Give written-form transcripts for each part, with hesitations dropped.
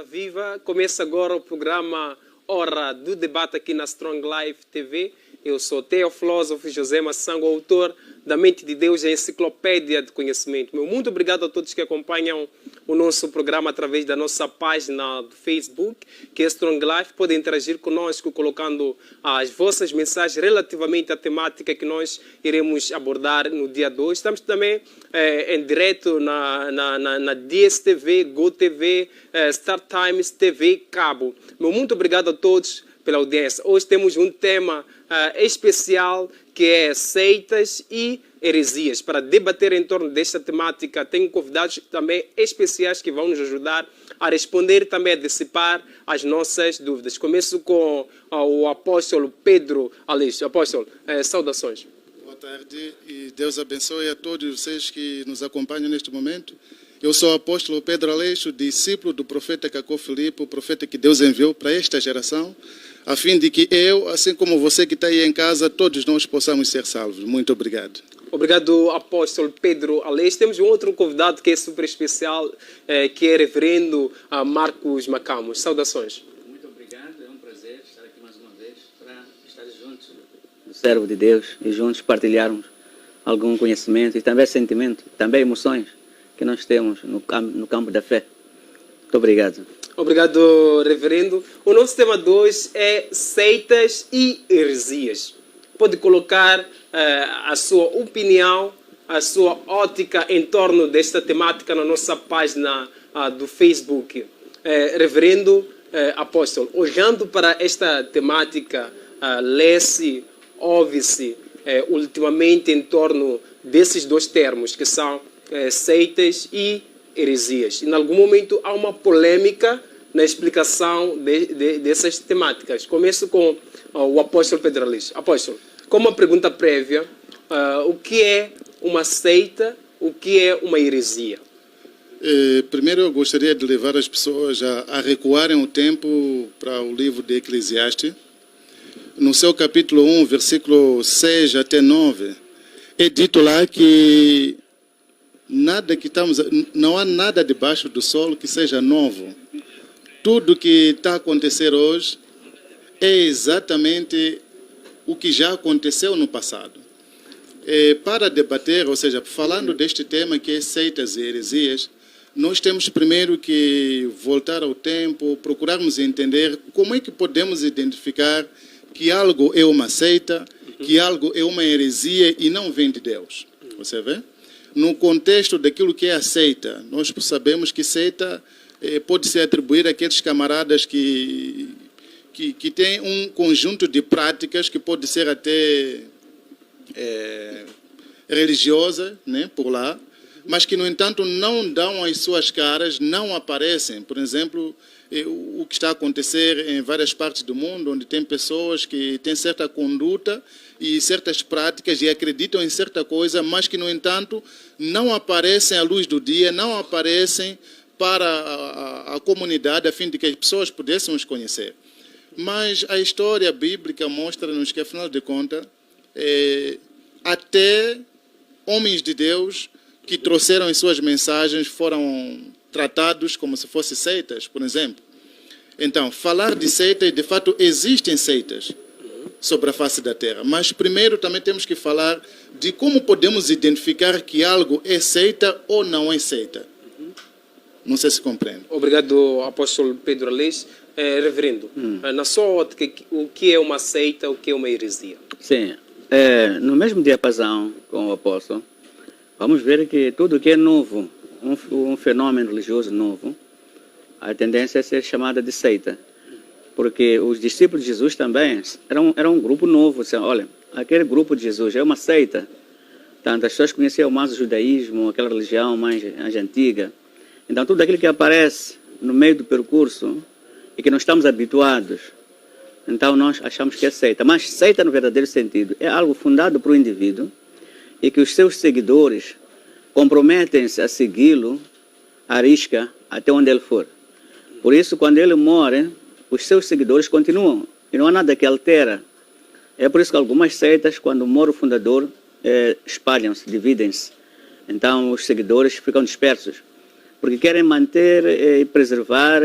Ora viva, começa agora o programa Hora do Debate aqui na Strong Life TV. Eu sou Teofilósofo José Massango, autor da Mente de Deus, a enciclopédia de conhecimento. Muito obrigado a todos que acompanham o nosso programa através da nossa página do Facebook, que é Strong Life. Podem interagir conosco colocando as vossas mensagens relativamente à temática que nós iremos abordar no dia 2. Estamos também em direto na DSTV, GoTV, Star Times, TV Cabo. Muito obrigado a todos pela audiência. Hoje temos um tema especial que é seitas e heresias. Para debater em torno desta temática, tenho convidados também especiais que vão nos ajudar a responder e também a dissipar as nossas dúvidas. Começo com o apóstolo Pedro Aleixo. Apóstolo, saudações. Boa tarde e Deus abençoe a todos vocês que nos acompanham neste momento. Eu sou o apóstolo Pedro Aleixo, discípulo do profeta Cacó Filipe, o profeta que Deus enviou para esta geração, a fim de que eu, assim como você que está aí em casa, todos nós possamos ser salvos. Muito obrigado. Obrigado, apóstolo Pedro Aleixo. Temos um outro convidado que é super especial, que é reverendo Marcos Macamos. Saudações. Muito obrigado, é um prazer estar aqui mais uma vez para estar juntos do servo de Deus e juntos partilharmos algum conhecimento e também sentimento, também emoções que nós temos no campo da fé. Muito obrigado. Obrigado, reverendo. O nosso tema de hoje é seitas e heresias. Pode colocar a sua opinião, a sua ótica em torno desta temática na nossa página do Facebook. Reverendo apóstolo, olhando para esta temática, lê-se, ouve-se ultimamente em torno desses dois termos, que são seitas e heresias. Em algum momento há uma polêmica na explicação dessas temáticas. Começo com o apóstolo Pedro Aleixo. Apóstolo, como uma pergunta prévia, o que é uma seita, o que é uma heresia? Primeiro eu gostaria de levar as pessoas a recuarem o tempo para o livro de Eclesiastes. No seu capítulo 1, versículo 6 até 9, é dito lá que não há nada debaixo do sol que seja novo. Tudo que está a acontecer hoje é exatamente o que já aconteceu no passado. Para debater, ou seja, falando deste tema que é seitas e heresias, nós temos primeiro que voltar ao tempo, procurarmos entender como é que podemos identificar que algo é uma seita, que algo é uma heresia e não vem de Deus. Você vê? No contexto daquilo que é a seita, nós sabemos que seita pode ser atribuída àqueles camaradas que têm um conjunto de práticas que pode ser até religiosa, né, por lá, mas que, no entanto, não dão as suas caras, não aparecem. Por exemplo, o que está a acontecer em várias partes do mundo, onde tem pessoas que têm certa conduta e certas práticas e acreditam em certa coisa, mas que, no entanto, não aparecem à luz do dia, não aparecem para a comunidade, a fim de que as pessoas pudessem os conhecer. Mas a história bíblica mostra-nos que, afinal de contas, até homens de Deus que trouxeram as suas mensagens foram tratados como se fossem seitas, por exemplo. Então, falar de seitas, de fato, existem seitas sobre a face da terra. Mas primeiro também temos que falar de como podemos identificar que algo é seita ou não é seita. Não sei se compreende. Obrigado, apóstolo Pedro Aleixo. Reverendo, na sua ótica, o que é uma seita, o que é uma heresia? Sim, no mesmo diapasão com o apóstolo, vamos ver que tudo que é novo, um fenômeno religioso novo, a tendência é ser chamada de seita. Porque os discípulos de Jesus também eram um grupo novo. Olha, aquele grupo de Jesus é uma seita. Tanto as pessoas conheciam mais o judaísmo, aquela religião mais antiga. Então, tudo aquilo que aparece no meio do percurso e que não estamos habituados, então nós achamos que é seita. Mas seita, no verdadeiro sentido, é algo fundado por um indivíduo e que os seus seguidores comprometem-se a segui-lo à risca até onde ele for. Por isso, quando ele morre, os seus seguidores continuam e não há nada que altera. É por isso que algumas seitas, quando morre o fundador, espalham-se, dividem-se. Então, os seguidores ficam dispersos. porque querem manter e preservar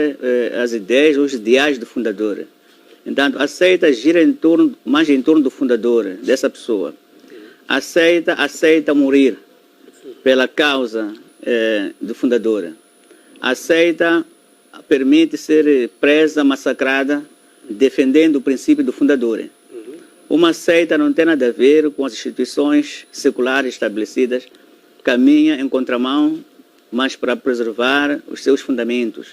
as ideias, os ideais do fundador. Então, a seita gira mais em torno do fundador, dessa pessoa. A seita aceita morrer pela causa do fundador. A seita permite ser presa, massacrada, defendendo o princípio do fundador. Uma seita não tem nada a ver com as instituições seculares estabelecidas, caminha em contramão, mas para preservar os seus fundamentos.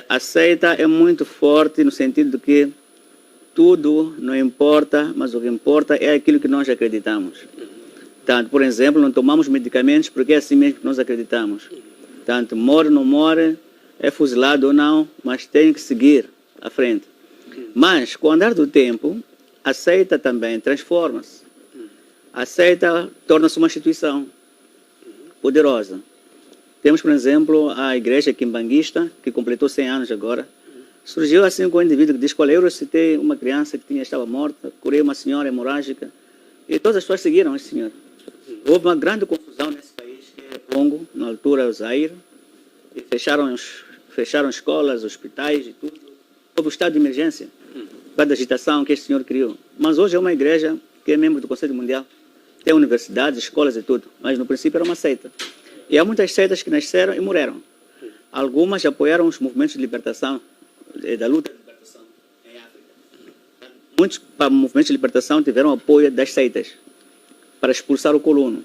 A seita é muito forte no sentido de que tudo não importa, mas o que importa é aquilo que nós acreditamos. Tanto, por exemplo, não tomamos medicamentos porque é assim mesmo que nós acreditamos. Tanto morre ou não morre, é fuzilado ou não, mas tem que seguir à frente. Mas, com o andar do tempo, a seita também transforma-se. A seita torna-se uma instituição poderosa. Temos, por exemplo, a igreja quimbanguista, que completou 100 anos agora. Surgiu assim com um indivíduo que diz: olha, eu ressuscitei uma criança que estava morta, curei uma senhora hemorrágica, e todas as pessoas seguiram esse senhor. Houve uma grande confusão nesse país, que é Congo, na altura o Zaire, e fecharam escolas, hospitais e tudo. Houve o estado de emergência, por causa da agitação que este senhor criou. Mas hoje é uma igreja que é membro do Conselho Mundial, tem universidades, escolas e tudo, mas no princípio era uma seita. E há muitas seitas que nasceram e morreram. Algumas apoiaram os movimentos de libertação, da luta de libertação em África. Muitos movimentos de libertação tiveram apoio das seitas para expulsar o colono.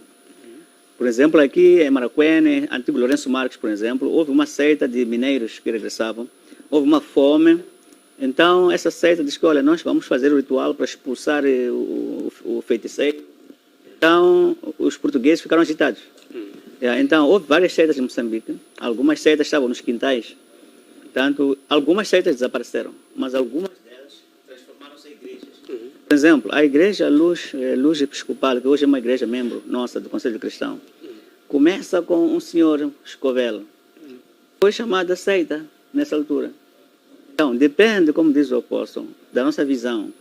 Por exemplo, aqui em Maracuene, antigo Lourenço Marques, por exemplo, houve uma seita de mineiros que regressavam, houve uma fome. Então, essa seita disse que, olha, nós vamos fazer o ritual para expulsar o feiticeiro. Então, os portugueses ficaram agitados. Então, houve várias seitas em Moçambique. Algumas seitas estavam nos quintais. Portanto, algumas seitas desapareceram, mas algumas delas transformaram-se em igrejas. Por exemplo, a igreja Luz Episcopal, que hoje é uma igreja membro nossa do Conselho Cristão, começa com um senhor Escovel. Foi chamada seita nessa altura. Então, depende, como diz o apóstolo, da nossa visão.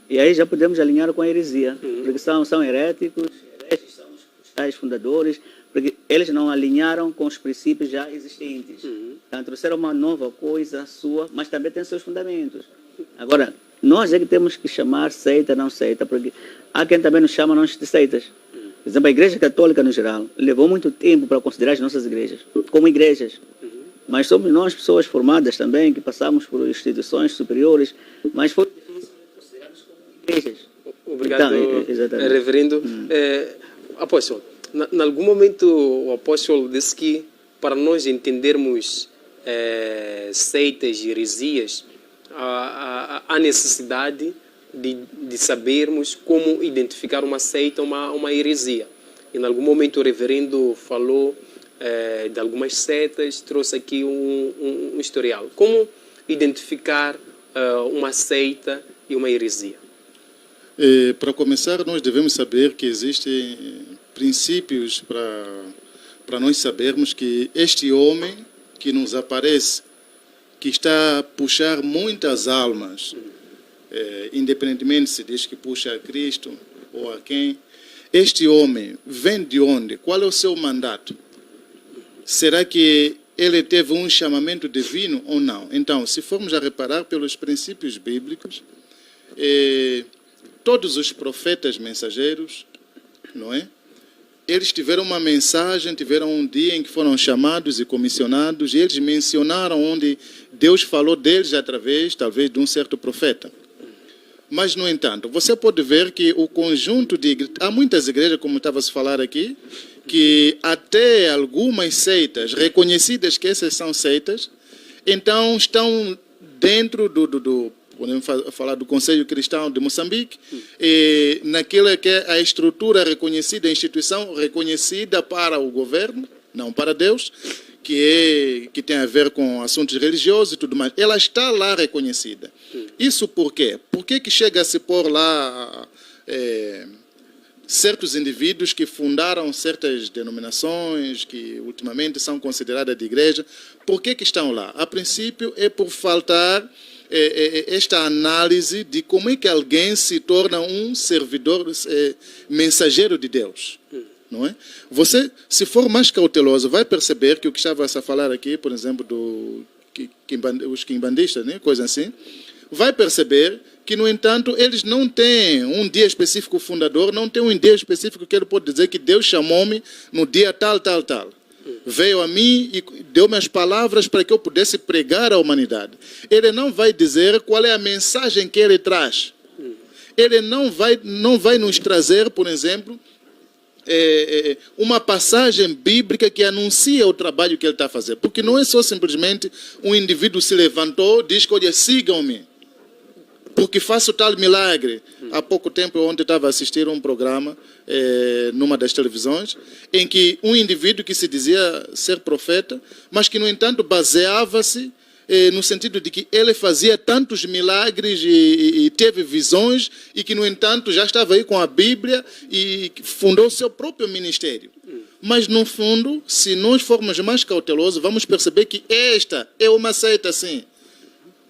E aí já podemos alinhar com a heresia, porque são heréticos, hereges são os tais fundadores, porque eles não alinharam com os princípios já existentes. Então, trouxeram uma nova coisa sua, mas também tem seus fundamentos. Agora, nós é que temos que chamar seita, não seita, porque há quem também nos chama nós de seitas. Por exemplo, a Igreja Católica, no geral, levou muito tempo para considerar as nossas igrejas como igrejas. Mas somos nós, pessoas formadas também, que passamos por instituições superiores, mas foi difícil considerarmos como igrejas. Obrigado, então, reverendo. Apóstolo, em algum momento o apóstolo disse que para nós entendermos seitas e heresias, há necessidade de sabermos como identificar uma seita ou uma heresia. Em algum momento o reverendo falou de algumas seitas, trouxe aqui um historial. Como identificar uma seita e uma heresia? Para começar, nós devemos saber que existem princípios para nós sabermos que este homem que nos aparece, que está a puxar muitas almas, independentemente se diz que puxa a Cristo ou a quem, este homem vem de onde? Qual é o seu mandato? Será que ele teve um chamamento divino ou não? Então, se formos a reparar pelos princípios bíblicos, todos os profetas mensageiros, não é? Eles tiveram uma mensagem, tiveram um dia em que foram chamados e comissionados, e eles mencionaram onde Deus falou deles através, talvez, de um certo profeta. Mas, no entanto, você pode ver que o conjunto de igrejas, há muitas igrejas, como estava a se falar aqui, que até algumas seitas, reconhecidas que essas são seitas, então estão dentro podemos falar do Conselho Cristão de Moçambique, e naquilo que é a estrutura reconhecida, a instituição reconhecida para o governo, não para Deus, que tem a ver com assuntos religiosos e tudo mais. Ela está lá reconhecida. Isso por quê? Por que chega a se pôr lá certos indivíduos que fundaram certas denominações, que ultimamente são consideradas de igreja? Por que estão lá? A princípio é por faltar esta análise de como é que alguém se torna um servidor, mensageiro de Deus. não é? Você, se for mais cauteloso, vai perceber que o que estava a falar aqui, por exemplo, os quimbandistas, né? Coisa assim, vai perceber que, no entanto, eles não têm um dia específico fundador, não tem um dia específico que ele pode dizer que Deus chamou-me no dia tal, tal, tal. Veio a mim e deu-me as palavras para que eu pudesse pregar à humanidade. Ele não vai dizer qual é a mensagem que ele traz. Ele não vai nos trazer, por exemplo, uma passagem bíblica que anuncia o trabalho que ele está a fazer. Porque não é só simplesmente um indivíduo se levantou, diz que, olha, sigam-me, porque faço tal milagre. Há pouco tempo, ontem estava a assistir a um programa numa das televisões, em que um indivíduo que se dizia ser profeta, mas que, no entanto, baseava-se no sentido de que ele fazia tantos milagres e teve visões, e que, no entanto, já estava aí com a Bíblia e fundou seu próprio ministério. Mas, no fundo, se nós formos mais cautelosos, vamos perceber que esta é uma seita, sim.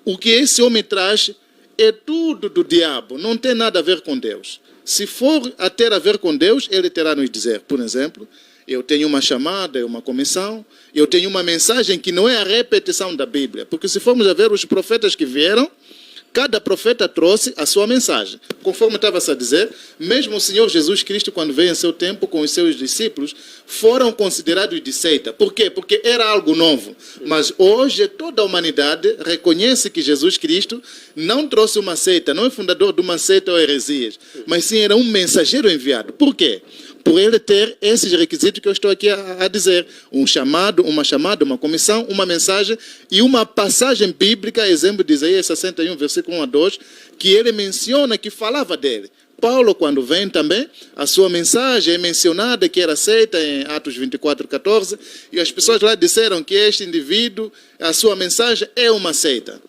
O que esse homem traz é tudo do diabo, não tem nada a ver com Deus. Se for a ter a ver com Deus, ele terá nos dizer, por exemplo, eu tenho uma chamada, uma comissão, eu tenho uma mensagem que não é a repetição da Bíblia. Porque se formos a ver os profetas que vieram, cada profeta trouxe a sua mensagem. Conforme estava-se a dizer, mesmo o Senhor Jesus Cristo, quando veio em seu tempo com os seus discípulos, foram considerados de seita. Por quê? Porque era algo novo. Mas hoje toda a humanidade reconhece que Jesus Cristo não trouxe uma seita, não é fundador de uma seita ou heresias, mas sim era um mensageiro enviado. Por quê? Por ele ter esses requisitos que eu estou aqui a dizer. Um chamado, uma comissão, uma mensagem e uma passagem bíblica, exemplo de Isaías 61, versículo 1 a 2, que ele menciona, que falava dele. Paulo, quando vem também, a sua mensagem é mencionada, que era aceita em Atos 24, 14, e as pessoas lá disseram que este indivíduo, a sua mensagem é uma seita.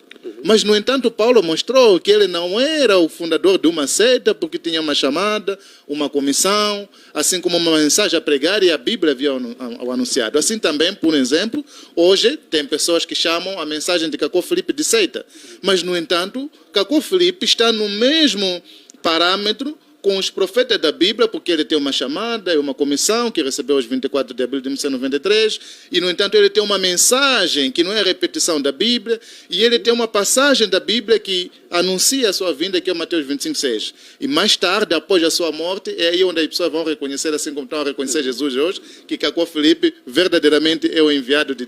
Mas, no entanto, Paulo mostrou que ele não era o fundador de uma seita, porque tinha uma chamada, uma comissão, assim como uma mensagem a pregar, e a Bíblia havia o anunciado. Assim também, por exemplo, hoje tem pessoas que chamam a mensagem de Cacó Filipe de seita. Mas, no entanto, Cacó Filipe está no mesmo parâmetro com os profetas da Bíblia, porque ele tem uma chamada e uma comissão que recebeu os 24 de abril de 1993, e, no entanto, ele tem uma mensagem que não é a repetição da Bíblia, e ele tem uma passagem da Bíblia que anuncia a sua vinda, que é Mateus 25:6. E mais tarde, após a sua morte, é aí onde as pessoas vão reconhecer, assim como estão a reconhecer Jesus hoje, que Cacó Filipe verdadeiramente era o enviado de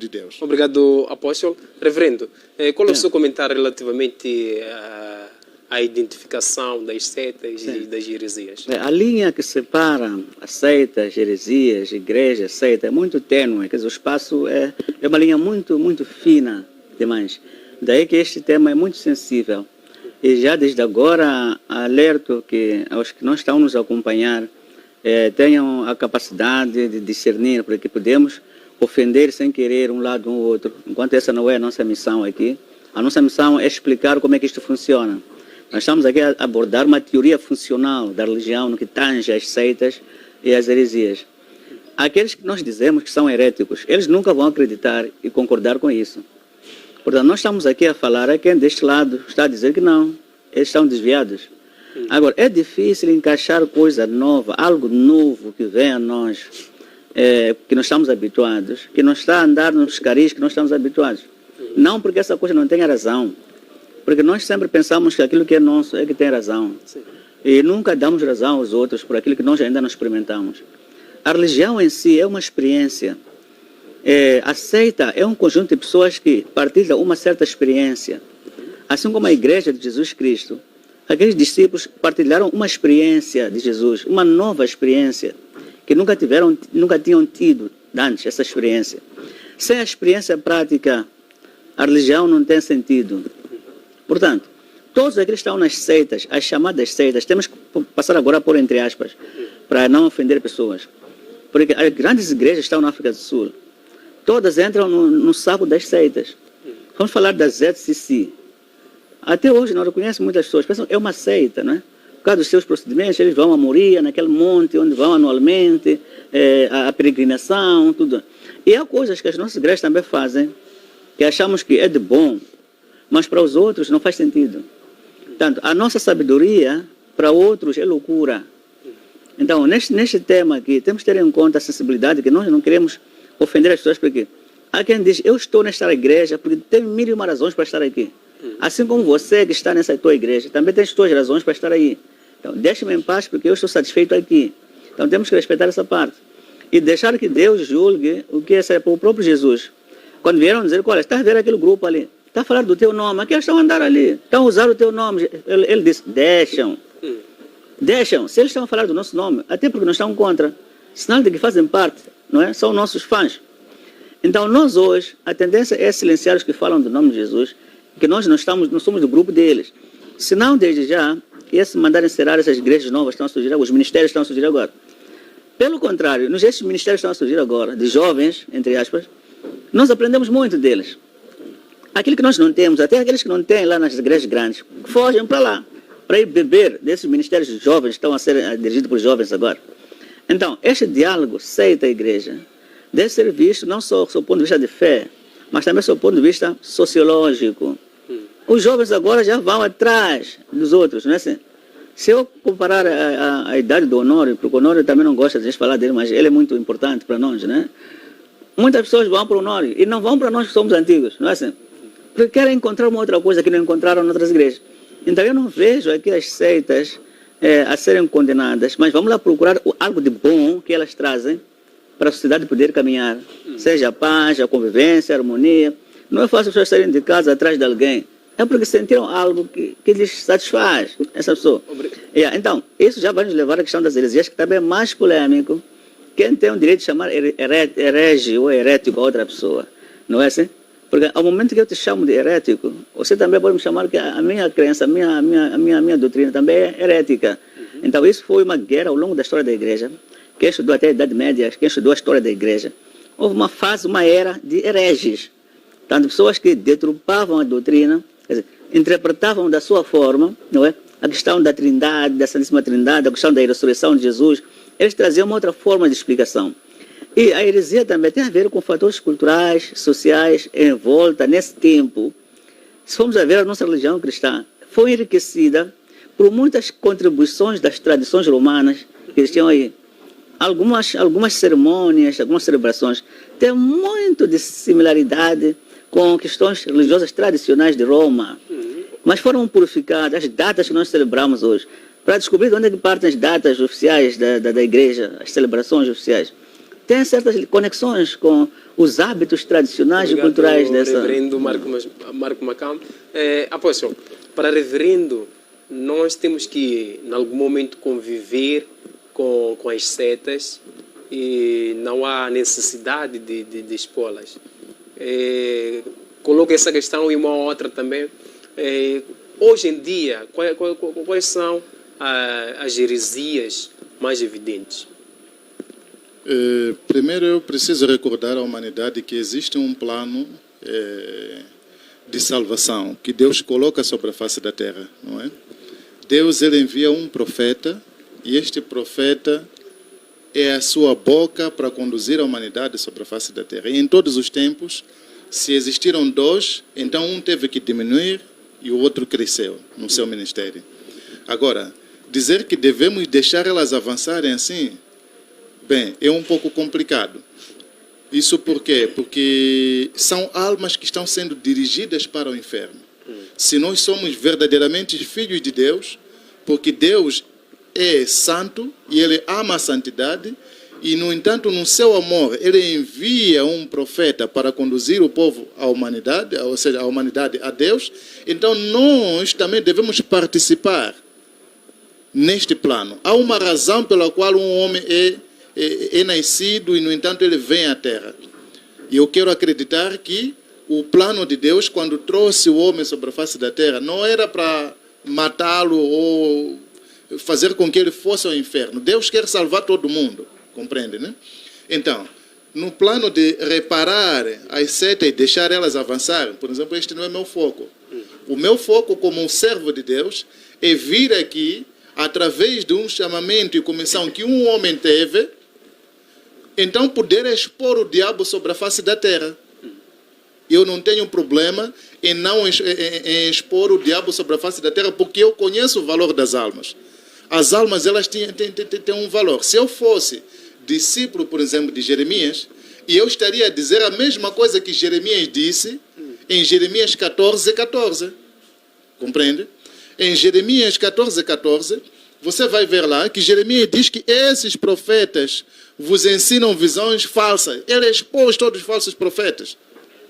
Deus. Obrigado, apóstolo. Reverendo, qual é o seu comentário relativamente a identificação das seitas e das heresias? A linha que separa as seitas, heresias, igrejas, seita é muito tênue, quer dizer, o espaço é uma linha muito, muito fina demais. Daí que este tema é muito sensível. E já desde agora alerto que aos que não estão nos acompanhar tenham a capacidade de discernir, porque podemos ofender sem querer um lado ou outro, enquanto essa não é a nossa missão aqui. A nossa missão é explicar como é que isto funciona. Nós estamos aqui a abordar uma teoria funcional da religião no que tange as seitas e as heresias. Aqueles que nós dizemos que são heréticos, eles nunca vão acreditar e concordar com isso. Portanto, nós estamos aqui a falar a quem deste lado está a dizer que não, eles estão desviados. Agora, é difícil encaixar coisa nova, algo novo que vem a nós, que nós estamos habituados, que não está a andar nos caris que nós estamos habituados. Não porque essa coisa não tenha razão. Porque nós sempre pensamos que aquilo que é nosso é que tem razão. Sim. E nunca damos razão aos outros por aquilo que nós ainda não experimentamos. A religião em si é uma experiência. A seita é um conjunto de pessoas que partilham uma certa experiência. Assim como a igreja de Jesus Cristo, aqueles discípulos partilharam uma experiência de Jesus, uma nova experiência, que nunca tinham tido antes essa experiência. Sem a experiência prática, a religião não tem sentido. Portanto, todos aqueles que estão nas seitas, as chamadas seitas, temos que passar agora a pôr entre aspas, para não ofender pessoas. Porque as grandes igrejas estão na África do Sul. Todas entram no saco das seitas. Vamos falar da ZCC. Até hoje não reconhecem muitas pessoas. Pensam que é uma seita, não é? Por causa dos seus procedimentos, eles vão a Moria, naquele monte onde vão anualmente, a peregrinação, tudo. E há coisas que as nossas igrejas também fazem, que achamos que é de bom, mas para os outros não faz sentido. Portanto, a nossa sabedoria para outros é loucura. Então, neste tema aqui, temos que ter em conta a sensibilidade, que nós não queremos ofender as pessoas, porque há quem diz, eu estou nesta igreja porque tem mil e uma razões para estar aqui. Assim como você que está nessa tua igreja, também tem as tuas razões para estar aí. Então, deixe-me em paz porque eu estou satisfeito aqui. Então, temos que respeitar essa parte. E deixar que Deus julgue o que é o próprio Jesus. Quando vieram dizer, olha, está a ver aquele grupo ali, está a falar do teu nome, aqui eles estão a andar ali, estão a usar o teu nome. Ele disse, deixam. Deixam. Se eles estão a falar do nosso nome, até porque não estão contra, sinal de que fazem parte, não é? São nossos fãs. Então, nós hoje, a tendência é silenciar os que falam do nome de Jesus, que nós não somos do grupo deles. Se não, desde já, ia se mandar encerrar essas igrejas novas que estão a surgir agora, os ministérios estão a surgir agora. Pelo contrário, esses ministérios estão a surgir agora, de jovens, entre aspas, nós aprendemos muito deles. Aquilo que nós não temos, até aqueles que não têm lá nas igrejas grandes, fogem para lá, para ir beber desses ministérios de jovens que estão a ser dirigidos por jovens agora. Então, este diálogo seita-igreja deve ser visto não só do ponto de vista de fé, mas também do ponto de vista sociológico. Os jovens agora já vão atrás dos outros, não é assim? Se eu comparar a idade do Honório, porque o Honório também não gosta de a gente falar dele, mas ele é muito importante para nós, né? Muitas pessoas vão para o Honório e não vão para nós que somos antigos, não é assim? Porque querem encontrar uma outra coisa que não encontraram em outras igrejas. Então eu não vejo aqui as seitas a serem condenadas, mas vamos lá procurar algo de bom que elas trazem para a sociedade poder caminhar. Seja a paz, a convivência, a harmonia. Não é fácil as pessoas saírem de casa atrás de alguém. É porque sentiram algo que lhes satisfaz essa pessoa. Então, isso já vai nos levar à questão das heresias, que também é mais polêmico. Quem tem o direito de chamar herege ou herético a outra pessoa? Não é assim? Porque ao momento que eu te chamo de herético, você também pode me chamar que a minha crença, a minha doutrina também é herética. Então, isso foi uma guerra ao longo da história da igreja. Quem estudou até a Idade Média, quem estudou a história da igreja, houve uma fase, uma era de hereges. Tanto pessoas que deturpavam a doutrina, quer dizer, interpretavam da sua forma, não é? A questão da Trindade, da Santíssima Trindade, a questão da ressurreição de Jesus, eles traziam uma outra forma de explicação. E a heresia também tem a ver com fatores culturais, sociais, em volta, nesse tempo. Se formos a ver, a nossa religião cristã foi enriquecida por muitas contribuições das tradições romanas que existiam aí. Algumas cerimônias, algumas celebrações têm muito de similaridade com questões religiosas tradicionais de Roma, mas foram purificadas as datas que nós celebramos hoje, para descobrir de onde é que partem as datas oficiais da igreja, as celebrações oficiais. Tem certas conexões com os hábitos tradicionais e culturais dessa... Reverendo Marco Macam. Apóstolo, para reverendo, nós temos que, em algum momento, conviver com as setas e não há necessidade de expô-las. Coloco essa questão e uma outra também. Hoje em dia, quais são as heresias mais evidentes? Primeiro, eu preciso recordar à humanidade que existe um plano de salvação que Deus coloca sobre a face da terra, não é? Deus, ele envia um profeta e este profeta é a sua boca para conduzir a humanidade sobre a face da terra. E em todos os tempos, se existiram dois, então um teve que diminuir e o outro cresceu no seu ministério. Agora, dizer que devemos deixar elas avançarem assim, bem, é um pouco complicado. Isso por quê? Porque são almas que estão sendo dirigidas para o inferno. Se nós somos verdadeiramente filhos de Deus, porque Deus é santo e Ele ama a santidade, e, no entanto, no seu amor, Ele envia um profeta para conduzir o povo à humanidade, ou seja, a humanidade a Deus, então nós também devemos participar neste plano. Há uma razão pela qual um homem é nascido e, no entanto, ele vem à Terra. E eu quero acreditar que o plano de Deus, quando trouxe o homem sobre a face da Terra, não era para matá-lo ou fazer com que ele fosse ao inferno. Deus quer salvar todo mundo, compreende, né? Então, no plano de reparar as setas e deixar elas avançarem, por exemplo, este não é meu foco. O meu foco como um servo de Deus é vir aqui, através de um chamamento e comissão que um homem teve, então poder expor o diabo sobre a face da terra. Eu não tenho problema em expor o diabo sobre a face da terra, porque eu conheço o valor das almas. As almas, elas têm um valor. Se eu fosse discípulo, por exemplo, de Jeremias, e eu estaria a dizer a mesma coisa que Jeremias disse em Jeremias 14:14. Compreende? Em Jeremias 14:14, você vai ver lá que Jeremias diz que esses profetas vos ensinam visões falsas. Ele expôs todos os falsos profetas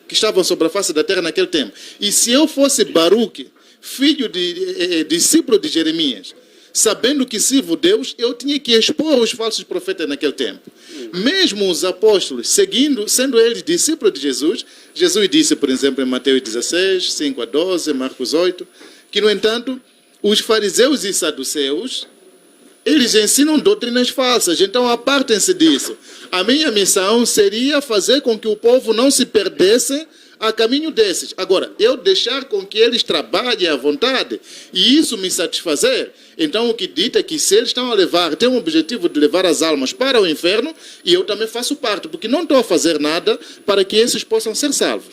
que estavam sobre a face da terra naquele tempo. E se eu fosse Baruque, filho de discípulo de Jeremias, sabendo que sirvo Deus, eu tinha que expor os falsos profetas naquele tempo. Mesmo os apóstolos, sendo eles discípulos de Jesus, Jesus disse, por exemplo, em Mateus 16, 5-12, Marcos 8, que, no entanto, os fariseus e saduceus, eles ensinam doutrinas falsas, então apartem-se disso. A minha missão seria fazer com que o povo não se perdesse a caminho desses. Agora, eu deixar com que eles trabalhem à vontade e isso me satisfazer, então o que dita é que se eles estão a levar, tem um objetivo de levar as almas para o inferno, e eu também faço parte, porque não estou a fazer nada para que esses possam ser salvos.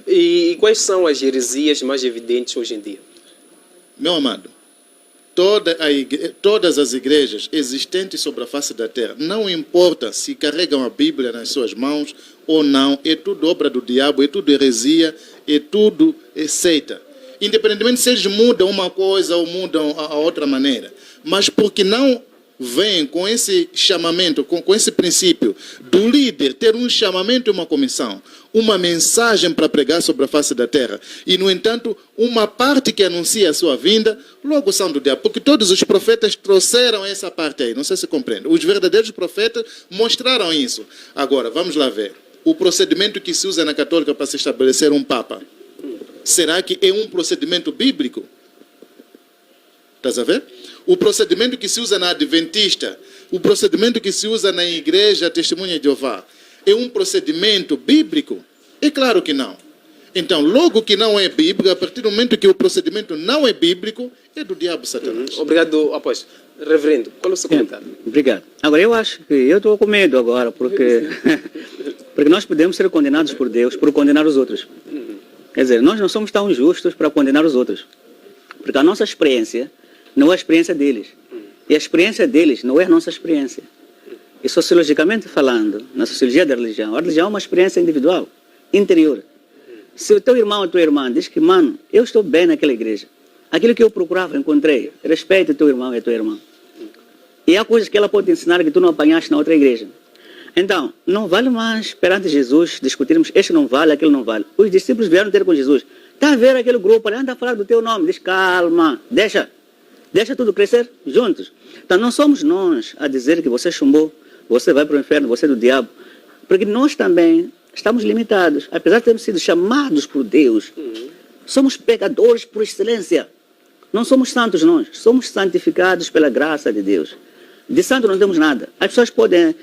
E quais são as heresias mais evidentes hoje em dia? Meu amado, todas as igrejas existentes sobre a face da terra, não importa se carregam a Bíblia nas suas mãos ou não, é tudo obra do diabo, é tudo heresia, é tudo seita. Independentemente se eles mudam uma coisa ou mudam a outra maneira. Mas porque não vêm com esse chamamento, com esse princípio do líder ter um chamamento e uma comissão, uma mensagem para pregar sobre a face da terra, e no entanto uma parte que anuncia a sua vinda, logo são do diabo, porque todos os profetas trouxeram essa parte aí, não sei se compreende. Os verdadeiros profetas mostraram isso. Agora, vamos lá ver. O procedimento que se usa na católica para se estabelecer um papa, será que é um procedimento bíblico? Estás a ver? O procedimento que se usa na adventista, o procedimento que se usa na igreja Testemunha de Jeová, é um procedimento bíblico? É claro que não. Então, logo que não é bíblico, a partir do momento que o procedimento não é bíblico, é do diabo Satanás. Obrigado, apóstolo. Reverendo, qual é o seu comentário? Obrigado. Agora, eu acho que eu estou com medo agora, porque nós podemos ser condenados por Deus por condenar os outros. Quer dizer, nós não somos tão justos para condenar os outros. Porque a nossa experiência não é a experiência deles. E a experiência deles não é a nossa experiência. E sociologicamente falando, na sociologia da religião, a religião é uma experiência individual, interior. Se o teu irmão ou a tua irmã diz que, mano, eu estou bem naquela igreja, aquilo que eu procurava, encontrei, respeita o teu irmão e a tua irmã. E há coisas que ela pode te ensinar que tu não apanhaste na outra igreja. Então, não vale mais perante Jesus discutirmos, este não vale, aquele não vale. Os discípulos vieram ter com Jesus. Está a ver aquele grupo, anda a falar do teu nome, diz calma, deixa tudo crescer juntos. Então, não somos nós a dizer que você chumbou, você vai para o inferno, você é do diabo. Porque nós também estamos limitados. Apesar de termos sido chamados por Deus, somos pecadores por excelência. Não somos santos nós, somos santificados pela graça de Deus. De santo não temos nada. As pessoas podem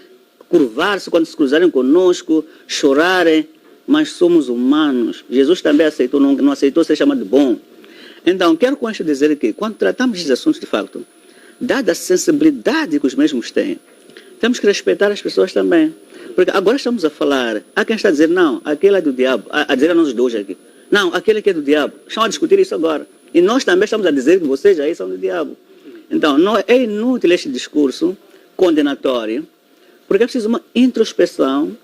curvar-se quando se cruzarem conosco, chorarem, mas somos humanos. Jesus também aceitou, não aceitou ser chamado de bom. Então, quero com isso dizer que, quando tratamos desses assuntos de facto, dada a sensibilidade que os mesmos têm, temos que respeitar as pessoas também. Porque agora estamos a falar, há quem está a dizer, não, aquele é do diabo, a dizer a nós dois aqui, não, aquele que é do diabo. Estão a discutir isso agora. E nós também estamos a dizer que vocês aí são do diabo. Então, não, é inútil este discurso condenatório, porque é preciso uma introspeção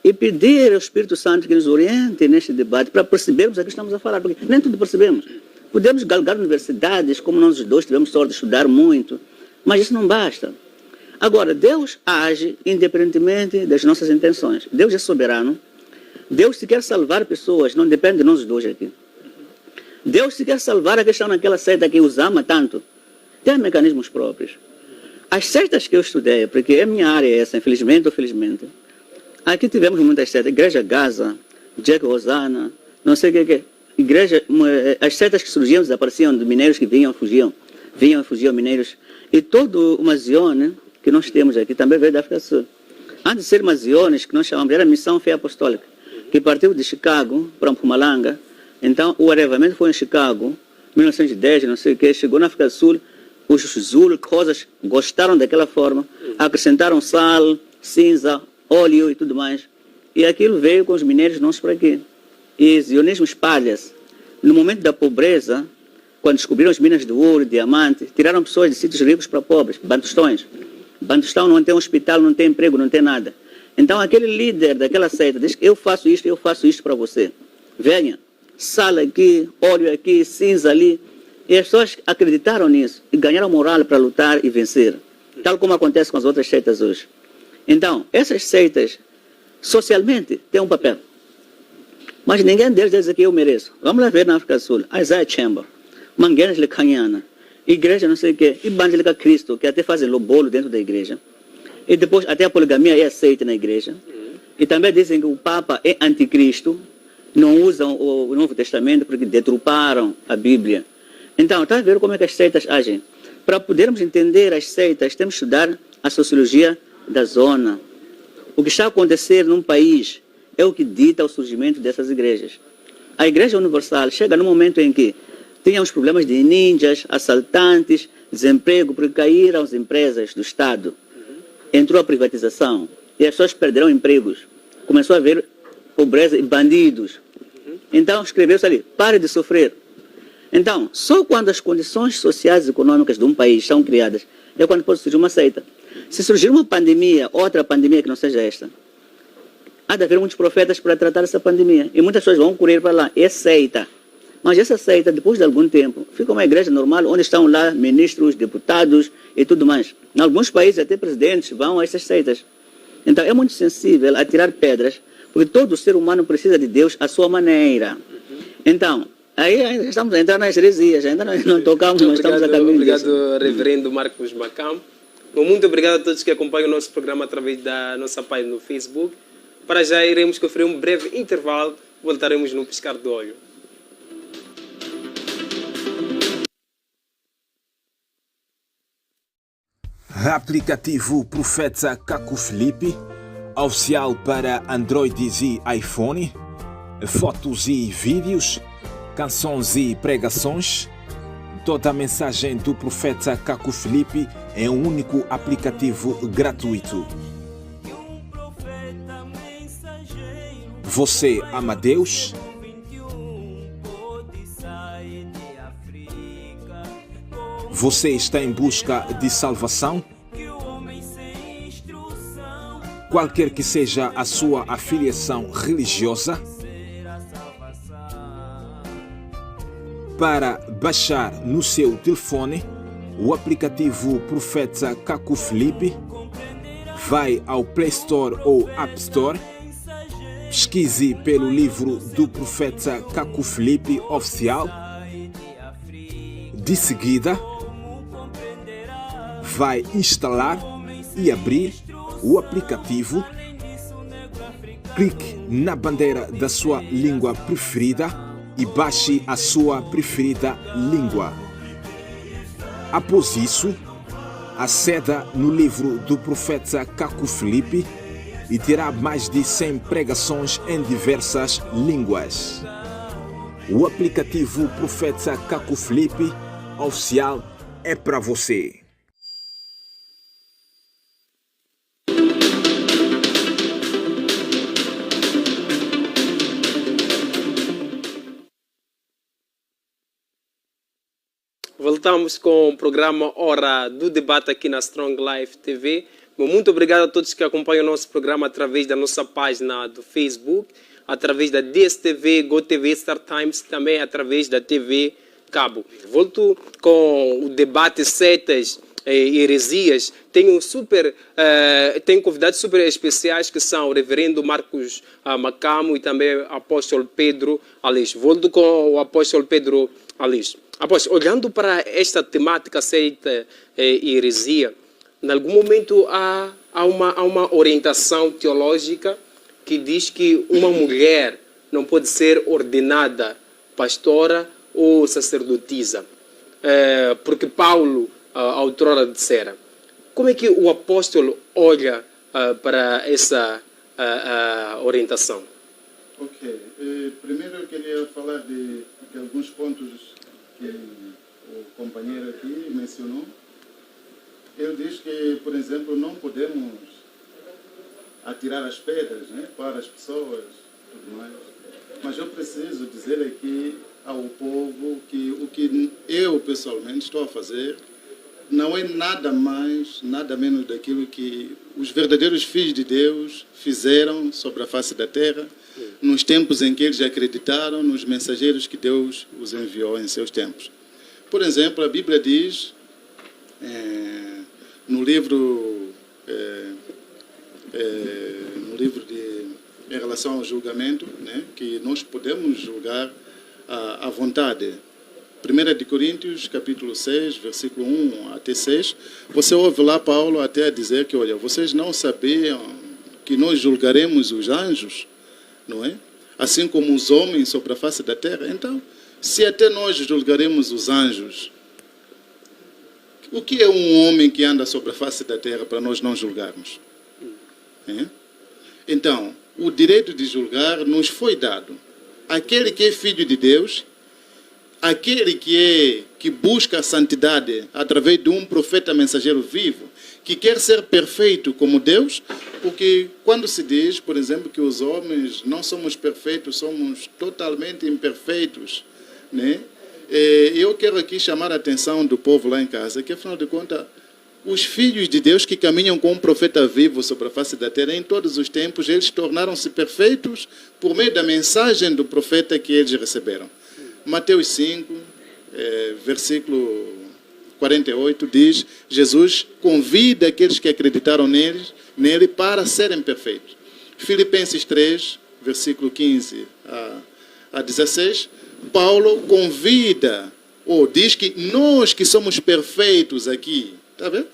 e pedir ao Espírito Santo que nos oriente neste debate para percebermos o que estamos a falar, porque nem tudo percebemos. Podemos galgar universidades, como nós os dois tivemos sorte de estudar muito, mas isso não basta. Agora, Deus age independentemente das nossas intenções. Deus é soberano. Deus, se quer salvar pessoas, não depende de nós dois aqui. Deus, se quer salvar a questão naquela seita que os ama tanto, tem mecanismos próprios. As seitas que eu estudei, porque a minha área é essa, infelizmente ou felizmente, aqui tivemos muitas seitas. Igreja Gaza, Jack Rosana, não sei o que é. Igreja, as seitas que surgiam, desapareciam, de mineiros que vinham e fugiam mineiros. E todo o Mazione que nós temos aqui também veio da África do Sul. Antes de ser Maziones, que nós chamamos, era a Missão Fé Apostólica, que partiu de Chicago para Mpumalanga. Então, o arrevamento foi em Chicago, 1910, não sei o que, chegou na África do Sul, os Zulu, coisas, gostaram daquela forma, acrescentaram sal, cinza, óleo e tudo mais. E aquilo veio com os mineiros nossos para aqui. E o zionismo espalha-se. No momento da pobreza, quando descobriram as minas de ouro, diamante, tiraram pessoas de sítios ricos para pobres, bantustões. Bantustão não tem hospital, não tem emprego, não tem nada. Então aquele líder daquela seita diz: eu faço isto para você. Venha, sal aqui, óleo aqui, cinza ali. E as pessoas acreditaram nisso e ganharam moral para lutar e vencer. Tal como acontece com as outras seitas hoje. Então, essas seitas, socialmente, têm um papel. Mas ninguém deles diz que eu mereço. Vamos lá ver na África do Sul. Isaiah Chamber, Mangueiras Lecaniana, igreja não sei o quê, evangélica Cristo, que até fazem bolo dentro da igreja. E depois até a poligamia é aceita na igreja. E também dizem que o Papa é anticristo, não usam o Novo Testamento porque deturparam a Bíblia. Então, está a ver como é que as seitas agem. Para podermos entender as seitas, temos que estudar a sociologia da zona. O que está a acontecer num país é o que dita o surgimento dessas igrejas. A Igreja Universal chega no momento em que tínhamos problemas de ninjas, assaltantes, desemprego, porque caíram as empresas do Estado. Entrou a privatização e as pessoas perderam empregos. Começou a haver pobreza e bandidos. Então escreveu-se ali: pare de sofrer. Então, só quando as condições sociais e econômicas de um país são criadas é quando pode surgir uma seita. Se surgir uma pandemia, outra pandemia que não seja esta, há de haver muitos profetas para tratar essa pandemia. E muitas pessoas vão correr para lá. É seita. Mas essa seita, depois de algum tempo, fica uma igreja normal, onde estão lá ministros, deputados e tudo mais. Em alguns países, até presidentes vão a essas seitas. Então, é muito sensível a tirar pedras, porque todo ser humano precisa de Deus à sua maneira. Então, aí ainda estamos a entrar nas heresias, ainda não tocamos, mas estamos a caminho. Obrigado, reverendo Marcos Macam. Muito obrigado a todos que acompanham o nosso programa através da nossa página no Facebook. Para já iremos conferir um breve intervalo, voltaremos no piscar do olho. Aplicativo Profeta Caco Felipe, oficial para Androids e iPhone, fotos e vídeos, canções e pregações. Toda a mensagem do Profeta Caco Felipe é um único aplicativo gratuito. Você ama Deus? Você está em busca de salvação? Qualquer que seja a sua afiliação religiosa, para baixar no seu telefone o aplicativo Profeta Caco Felipe, vai ao Play Store ou App Store, pesquise pelo livro do Profeta Caco Felipe Oficial. De seguida, vai instalar e abrir o aplicativo. Clique na bandeira da sua língua preferida e baixe a sua preferida língua. Após isso, aceda no livro do Profeta Caco Felipe e terá mais de 100 pregações em diversas línguas. O aplicativo Profeta Caco Felipe Oficial é para você. Voltamos com o programa Hora do Debate aqui na Strong Life TV. Muito obrigado a todos que acompanham o nosso programa através da nossa página do Facebook, através da DSTV, GoTV, Star Times, também através da TV Cabo. Volto com o debate seitas e heresias. Tenho convidados super especiais que são o reverendo Marcos Macamo e também o apóstolo Pedro Aleixo. Volto com o apóstolo Pedro Aleixo. Apóstolo, olhando para esta temática seita e heresia, em algum momento há uma orientação teológica que diz que uma mulher não pode ser ordenada pastora ou sacerdotisa, porque Paulo, outrora dissera. Como é que o apóstolo olha para essa orientação? Ok. Primeiro eu queria falar de alguns pontos que o companheiro aqui mencionou. Ele diz que, por exemplo, não podemos atirar as pedras, né, para as pessoas e tudo mais. Mas eu preciso dizer aqui ao povo que o que eu pessoalmente estou a fazer não é nada mais, nada menos daquilo que os verdadeiros filhos de Deus fizeram sobre a face da terra, nos tempos em que eles acreditaram nos mensageiros que Deus os enviou em seus tempos. Por exemplo, a Bíblia diz, no livro em relação ao julgamento, né, que nós podemos julgar à vontade. 1 de Coríntios, capítulo 6, versículo 1 até 6, você ouve lá Paulo até dizer que, olha, vocês não sabiam que nós julgaremos os anjos, não é? Assim como os homens sobre a face da terra. Então, se até nós julgaremos os anjos, o que é um homem que anda sobre a face da terra para nós não julgarmos? É? Então, o direito de julgar nos foi dado. Aquele que é filho de Deus, aquele que busca a santidade através de um profeta mensageiro vivo, que quer ser perfeito como Deus, porque quando se diz, por exemplo, que os homens não somos perfeitos, somos totalmente imperfeitos, né? Eu quero aqui chamar a atenção do povo lá em casa, que afinal de contas, os filhos de Deus que caminham com um profeta vivo sobre a face da terra, em todos os tempos, eles tornaram-se perfeitos por meio da mensagem do profeta que eles receberam. Mateus 5, versículo 48, diz, Jesus convida aqueles que acreditaram nele para serem perfeitos. Filipenses 3, versículo 15 a 16, Paulo convida, ou diz que nós que somos perfeitos aqui, está vendo?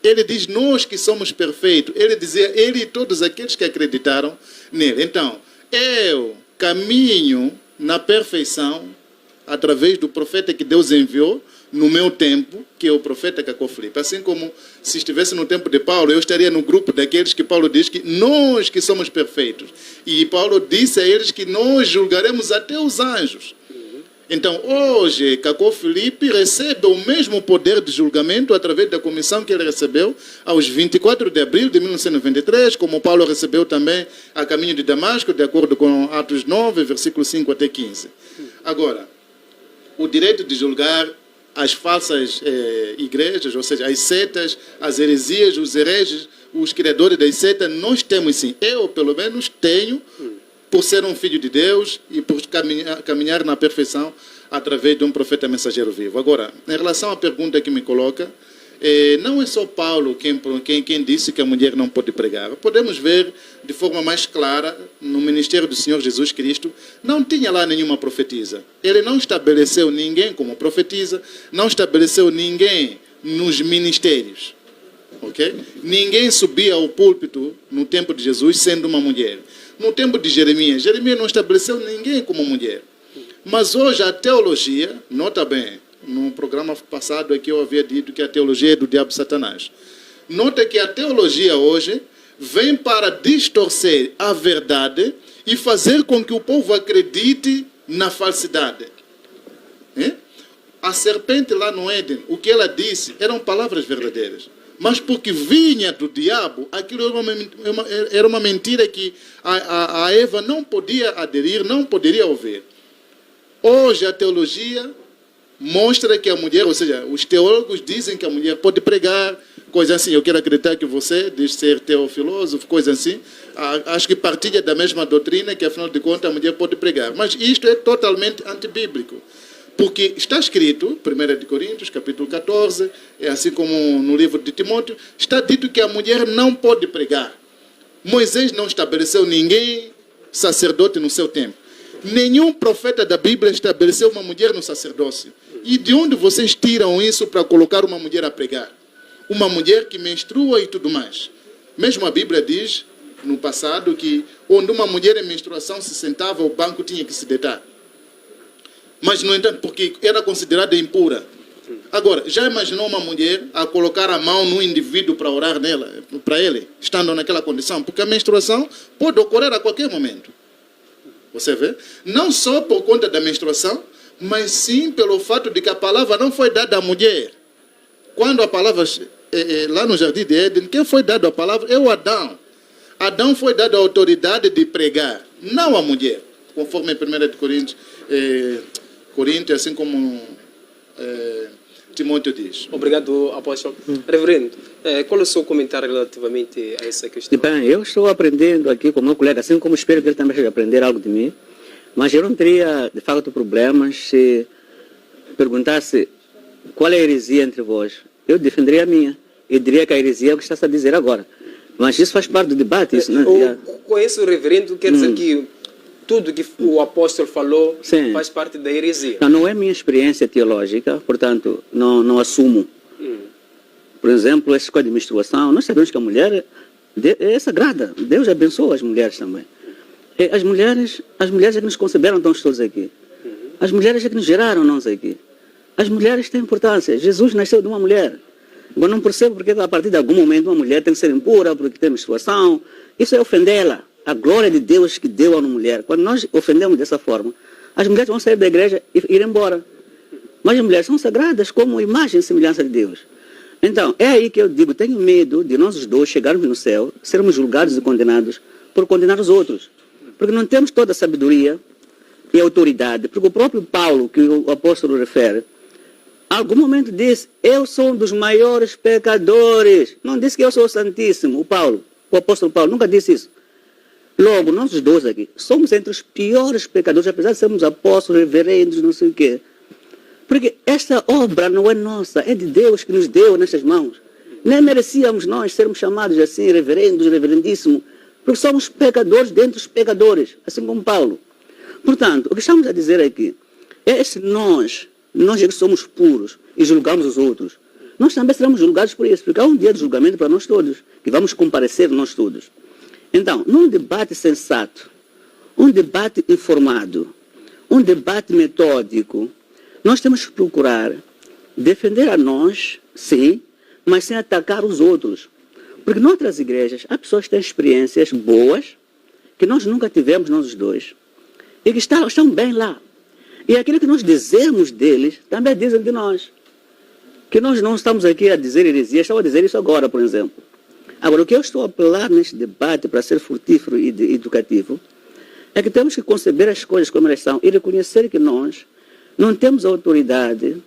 Ele diz nós que somos perfeitos, ele dizia, ele e todos aqueles que acreditaram nele. Então, eu caminho na perfeição através do profeta que Deus enviou no meu tempo, que é o profeta Cacó Filipe. Assim como se estivesse no tempo de Paulo, eu estaria no grupo daqueles que Paulo diz que nós que somos perfeitos. E Paulo disse a eles que nós julgaremos até os anjos. Então, hoje, Cacó Filipe recebe o mesmo poder de julgamento através da comissão que ele recebeu aos 24 de abril de 1993, como Paulo recebeu também a caminho de Damasco, de acordo com Atos 9, versículo 5 até 15. Agora, o direito de julgar as falsas igrejas, ou seja, as setas, as heresias, os hereges, os criadores das setas, nós temos sim. Eu, pelo menos, tenho, por ser um filho de Deus e por caminhar na perfeição através de um profeta mensageiro vivo. Agora, em relação à pergunta que me coloca, não é só Paulo quem disse que a mulher não pode pregar. Podemos ver de forma mais clara, no ministério do Senhor Jesus Cristo, não tinha lá nenhuma profetisa. Ele não estabeleceu ninguém como profetisa, não estabeleceu ninguém nos ministérios. Okay? Ninguém subia ao púlpito no tempo de Jesus sendo uma mulher. No tempo de Jeremias não estabeleceu ninguém como mulher. Mas hoje a teologia, nota bem, no programa passado aqui eu havia dito que a teologia é do diabo Satanás. Nota que a teologia hoje vem para distorcer a verdade e fazer com que o povo acredite na falsidade. A serpente lá no Éden, o que ela disse eram palavras verdadeiras. Mas porque vinha do diabo, aquilo era uma mentira que a Eva não podia aderir, não poderia ouvir. Hoje a teologia mostra que a mulher, ou seja, os teólogos dizem que a mulher pode pregar, coisa assim. Eu quero acreditar que você diz ser teofilósofo, coisa assim. Acho que partilha da mesma doutrina, que afinal de contas a mulher pode pregar. Mas isto é totalmente antibíblico. Porque está escrito, 1 de Coríntios, capítulo 14, assim como no livro de Timóteo, está dito que a mulher não pode pregar. Moisés não estabeleceu ninguém sacerdote no seu tempo. Nenhum profeta da Bíblia estabeleceu uma mulher no sacerdócio. E de onde vocês tiram isso para colocar uma mulher a pregar? Uma mulher que menstrua e tudo mais. Mesmo a Bíblia diz, no passado, que onde uma mulher em menstruação se sentava, o banco tinha que se deitar. Mas, no entanto, porque era considerada impura. Agora, já imaginou uma mulher a colocar a mão no indivíduo para orar nela, para ele, estando naquela condição? Porque a menstruação pode ocorrer a qualquer momento. Você vê? Não só por conta da menstruação, mas sim pelo fato de que a palavra não foi dada à mulher. Quando a palavra, lá no Jardim de Éden, quem foi dado a palavra é o Adão. Adão foi dado a autoridade de pregar, não a mulher. Conforme em 1 de Coríntios, Coríntios, assim como Timóteo diz. Obrigado, apóstolo. Reverendo, qual é o seu comentário relativamente a essa questão? Bem, eu estou aprendendo aqui com o meu colega, assim como espero que ele também esteja aprender algo de mim, mas eu não teria, de facto, problemas se perguntasse qual é a heresia entre vós. Eu defenderia a minha. Eu diria que a heresia é o que está a dizer agora. Mas isso faz parte do debate. Isso, né? Conheço o reverendo, quer dizer que tudo que o apóstolo falou Sim. faz parte da heresia. Não é minha experiência teológica, portanto, não assumo. Por exemplo, essa coisa de menstruação, nós sabemos que a mulher é sagrada. Deus abençoa as mulheres também. E as mulheres é que nos conceberam, estamos todos aqui. As mulheres é que nos geraram, nós aqui. As mulheres têm importância. Jesus nasceu de uma mulher. Eu não percebo porque a partir de algum momento uma mulher tem que ser impura porque tem menstruação. Isso é ofendê-la. A glória de Deus que deu a uma mulher. Quando nós ofendemos dessa forma, as mulheres vão sair da igreja e ir embora. Mas as mulheres são sagradas como imagem e semelhança de Deus. Então, é aí que eu digo, tenho medo de nós os dois chegarmos no céu, sermos julgados e condenados por condenar os outros. Porque não temos toda a sabedoria e autoridade. Porque o próprio Paulo, que o apóstolo refere, em algum momento disse, eu sou um dos maiores pecadores. Não disse que eu sou o Santíssimo, o apóstolo Paulo, nunca disse isso. Logo, nós os dois aqui, somos entre os piores pecadores, apesar de sermos apóstolos, reverendos, não sei o quê. Porque esta obra não é nossa, é de Deus que nos deu nestas mãos. Nem merecíamos nós sermos chamados assim, reverendos, reverendíssimos, porque somos pecadores dentre os pecadores, assim como Paulo. Portanto, o que estamos a dizer aqui é se nós é que somos puros e julgamos os outros, nós também seremos julgados por isso, porque há um dia de julgamento para nós todos, que vamos comparecer nós todos. Então, num debate sensato, um debate informado, um debate metódico, nós temos que procurar defender a nós, sim, mas sem atacar os outros. Porque noutras igrejas, há pessoas que têm experiências boas, que nós nunca tivemos, nós os dois, e que estão bem lá. E aquilo que nós dizemos deles, também dizem de nós. Que nós não estamos aqui a dizer heresia, estamos a dizer isso agora, por exemplo. Agora, o que eu estou a apelar neste debate para ser frutífero e educativo é que temos que conceber as coisas como elas são e reconhecer que nós não temos a autoridade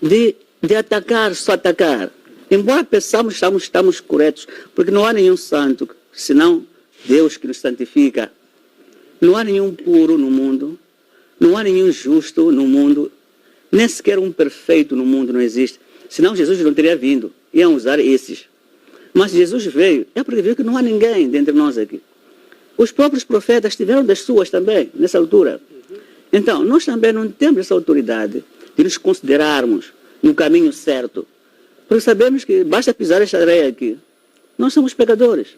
de atacar, só atacar. Embora pensamos que estamos corretos, porque não há nenhum santo, senão Deus que nos santifica. Não há nenhum puro no mundo, não há nenhum justo no mundo, nem sequer um perfeito no mundo não existe. Senão Jesus não teria vindo, iam usar esses. Mas Jesus veio, é porque viu que não há ninguém dentre nós aqui. Os próprios profetas tiveram das suas também, nessa altura. Então, nós também não temos essa autoridade de nos considerarmos no caminho certo. Porque sabemos que basta pisar esta areia aqui. Nós somos pecadores.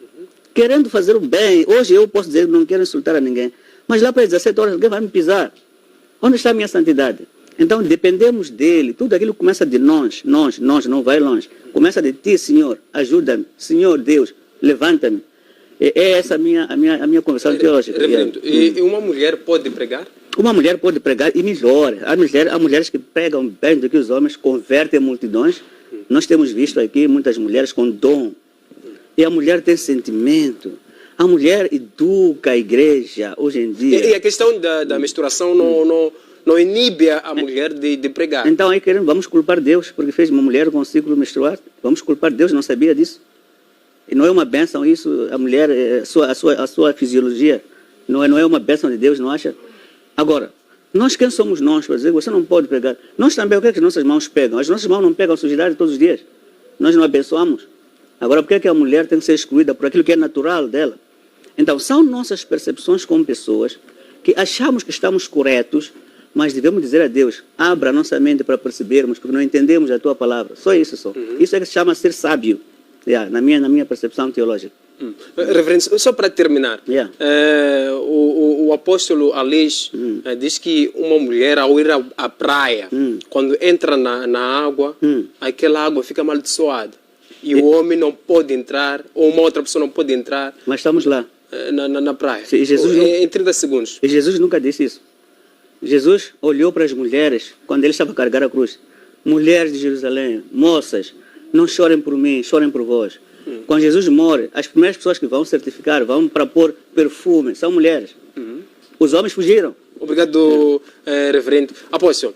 Querendo fazer o bem, hoje eu posso dizer que não quero insultar a ninguém, mas lá para as 17 horas alguém vai me pisar. Onde está a minha santidade? Então, dependemos dele. Tudo aquilo começa de nós, não vai longe. Começa de ti, Senhor, ajuda-me. Senhor Deus, levanta-me. É essa a minha conversão teológica. Reverendo, e uma mulher pode pregar? Uma mulher pode pregar e melhor. Há mulheres que pregam bem do que os homens, convertem multidões. Nós temos visto aqui muitas mulheres com dom. E a mulher tem sentimento. A mulher educa a igreja hoje em dia. E a questão da menstruação não inibe a mulher de pregar. Então aí vamos culpar Deus, porque fez uma mulher com um ciclo menstrual. Vamos culpar Deus, não sabia disso. E não é uma bênção isso, a mulher, a sua fisiologia, não é uma bênção de Deus, não acha? Agora, nós quem somos nós para dizer, você não pode pregar. Nós também, o que é que nossas mãos pegam? As nossas mãos não pegam sujidade todos os dias. Nós não abençoamos. Agora, por que a mulher tem que ser excluída por aquilo que é natural dela? Então, são nossas percepções como pessoas que achamos que estamos corretos, mas devemos dizer a Deus, abra a nossa mente para percebermos, porque não entendemos a tua palavra. Só isso, só. Isso é que se chama ser sábio, na minha percepção teológica. Reverendo, só para terminar, o apóstolo Alês diz que uma mulher, ao ir à praia, quando entra na água, aquela água fica amaldiçoada. E o homem não pode entrar, ou uma outra pessoa não pode entrar. Mas estamos lá. Na praia. Sim, Jesus em 30 segundos. E Jesus nunca disse isso. Jesus olhou para as mulheres quando ele estava a carregar a cruz. Mulheres de Jerusalém, moças, não chorem por mim, chorem por vós. Quando Jesus morre, as primeiras pessoas que vão certificar, vão para pôr perfume, são mulheres. Os homens fugiram. Obrigado, reverendo. Apóstolo,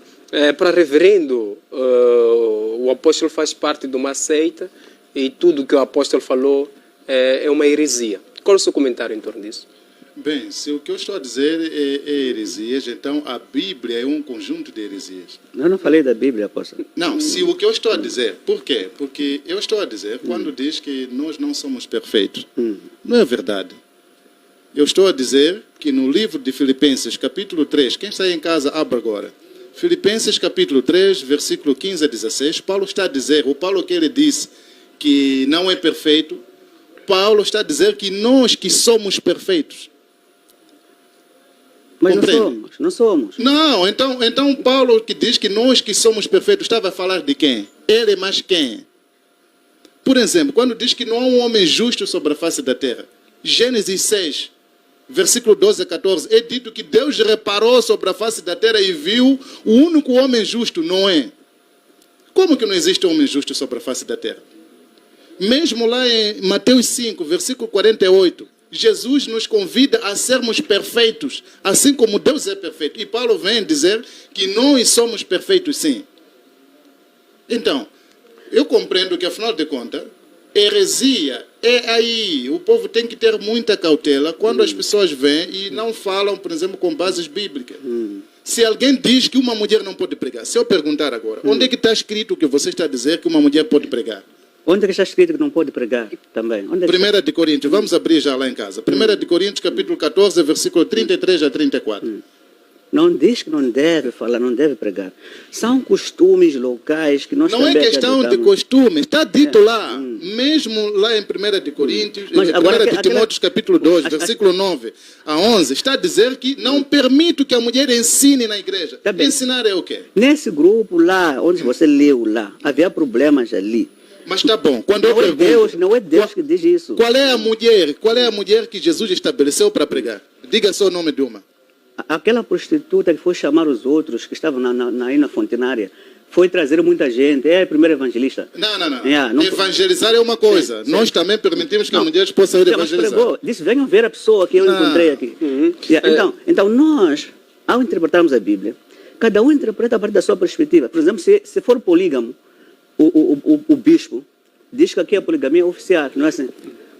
para reverendo, o apóstolo faz parte de uma seita e tudo que o apóstolo falou é uma heresia. Qual é o seu comentário em torno disso? Bem, se o que eu estou a dizer é heresias, então a Bíblia é um conjunto de heresias. Eu não falei da Bíblia, apóstolo. Não, se o que eu estou a dizer, por quê? Porque eu estou a dizer, quando diz que nós não somos perfeitos, não é verdade. Eu estou a dizer que no livro de Filipenses, capítulo 3, quem está em casa, abra agora. Filipenses, capítulo 3, versículo 15 a 16, Paulo está a dizer, o Paulo que ele disse que não é perfeito, Paulo está a dizer que nós que somos perfeitos. Mas Compreende? não somos. Não, então Paulo que diz que nós que somos perfeitos, estava a falar de quem? Ele mais quem? Por exemplo, quando diz que não há um homem justo sobre a face da terra, Gênesis 6, versículo 12 a 14, é dito que Deus reparou sobre a face da terra e viu o único homem justo, Noé. Como que não existe homem justo sobre a face da terra? Mesmo lá em Mateus 5, versículo 48, Jesus nos convida a sermos perfeitos, assim como Deus é perfeito. E Paulo vem dizer que nós somos perfeitos, sim. Então, eu compreendo que, afinal de contas, heresia é aí. O povo tem que ter muita cautela quando as pessoas vêm e não falam, por exemplo, com bases bíblicas. Se alguém diz que uma mulher não pode pregar, se eu perguntar agora, onde é que está escrito que você está a dizer que uma mulher pode pregar? Onde é que está escrito que não pode pregar também? Onde é que 1 de Coríntios, vamos abrir já lá em casa. 1 de Coríntios, capítulo 14, versículo 33 a 34. Não diz que não deve falar, não deve pregar. São costumes locais que nós Não é também questão de acreditamos. costume, está dito lá. Mesmo lá em 1 de Coríntios, Mas em 1 agora de Timóteo, capítulo 2, versículo 9 a 11, está a dizer que não permito que a mulher ensine na igreja. Tá bem. Ensinar é o quê? Nesse grupo lá, onde você leu lá, havia problemas ali. Mas está bom, quando eu Não é pergunto... Deus, não é Deus que diz isso. Qual é a mulher que Jesus estabeleceu para pregar? Diga só o nome de uma. Aquela prostituta que foi chamar os outros que estavam aí na fontenária, foi trazer muita gente, é a primeira evangelista. Não. Evangelizar é uma coisa. Sim. Nós também permitimos que as mulheres possam ir Mas evangelizar. pregou, disse, venham ver a pessoa que eu encontrei aqui. Então, nós, ao interpretarmos a Bíblia, cada um interpreta a partir da sua perspectiva. Por exemplo, se for polígamo, o bispo diz que aqui a poligamia é oficial, não é assim?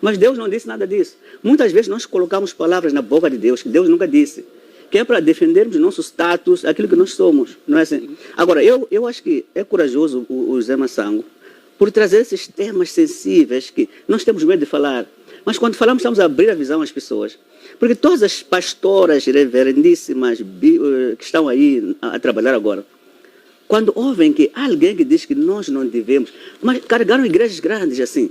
Mas Deus não disse nada disso. Muitas vezes nós colocamos palavras na boca de Deus que Deus nunca disse, que é para defendermos nosso status, aquilo que nós somos, não é assim? Agora, eu acho que é corajoso o Zé Massango por trazer esses temas sensíveis que nós temos medo de falar. Mas quando falamos, estamos a abrir a visão às pessoas. Porque todas as pastoras reverendíssimas que estão aí a trabalhar agora, quando ouvem que há alguém que diz que nós não devemos, mas carregaram igrejas grandes assim.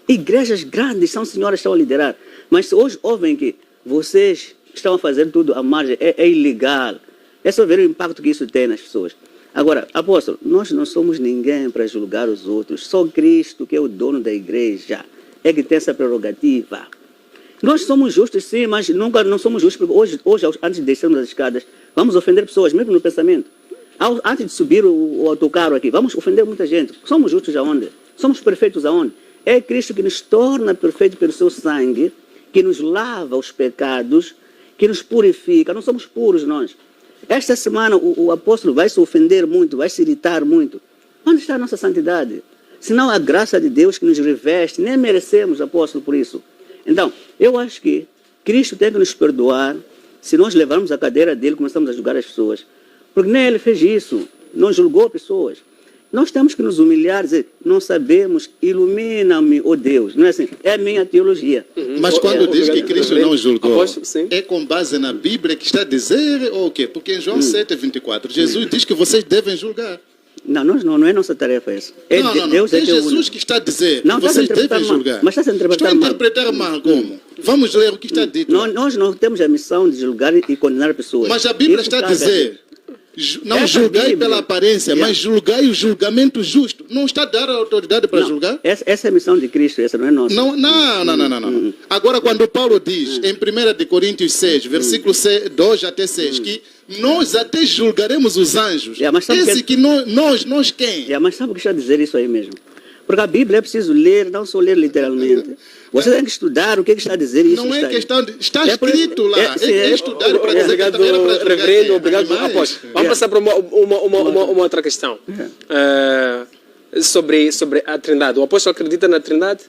Igrejas grandes, são senhoras que estão a liderar. Mas hoje ouvem que vocês estão a fazer tudo à margem, é ilegal. É só ver o impacto que isso tem nas pessoas. Agora, apóstolo, nós não somos ninguém para julgar os outros. Só Cristo, que é o dono da igreja, é que tem essa prerrogativa. Nós somos justos, sim, mas nunca não somos justos, porque hoje antes de descermos as escadas, vamos ofender pessoas, mesmo no pensamento. Antes de subir o autocarro aqui, vamos ofender muita gente. Somos justos aonde? Somos perfeitos aonde? É Cristo que nos torna perfeitos pelo seu sangue, que nos lava os pecados, que nos purifica. Não somos puros nós. Esta semana o apóstolo vai se ofender muito, vai se irritar muito. Onde está a nossa santidade? Senão a graça de Deus que nos reveste, nem merecemos, apóstolo, por isso. Então, eu acho que Cristo tem que nos perdoar se nós levarmos a cadeira dele e começamos a julgar as pessoas. Porque nem ele fez isso, não julgou pessoas. Nós temos que nos humilhar e dizer, não sabemos, ilumina-me, ó Deus. Não é assim? É a minha teologia. Mas quando diz que Cristo não julgou, Apóstolo, sim. é com base na Bíblia que está a dizer ou o quê? Porque em João 7:24, Jesus diz que vocês devem julgar. Não é nossa tarefa essa. Não. Deus É que é o Jesus único. que está a dizer Não, que está a vocês interpretar devem mal. julgar. Mas está a interpretar Estou a mal. interpretar mal como? Vamos ler o que está dito. Nós não temos a missão de julgar e condenar pessoas. Mas a Bíblia Isso está a cabe dizer, não Essa julgai Bíblia. pela aparência, mas julgai o julgamento justo. Não está a dar a autoridade para Não, julgar? Essa é a missão de Cristo, essa não é nossa. Não. Agora, quando Paulo diz, em 1 de Coríntios 6, versículo 2 até 6, que nós até julgaremos os anjos. Mas sabe Esse que nós quem? Mas sabe o que está a dizer isso aí mesmo? Porque a Bíblia é preciso ler, não só ler literalmente. Você tem que estudar o que está a dizer isso. Não é questão de... Está É por- escrito lá. É estudar para dizer que Obrigado, também era para jogar reverendo. aqui, Obrigado, animais. apóstolo. Vamos passar para uma outra questão. Sobre a Trindade. O apóstolo acredita na Trindade?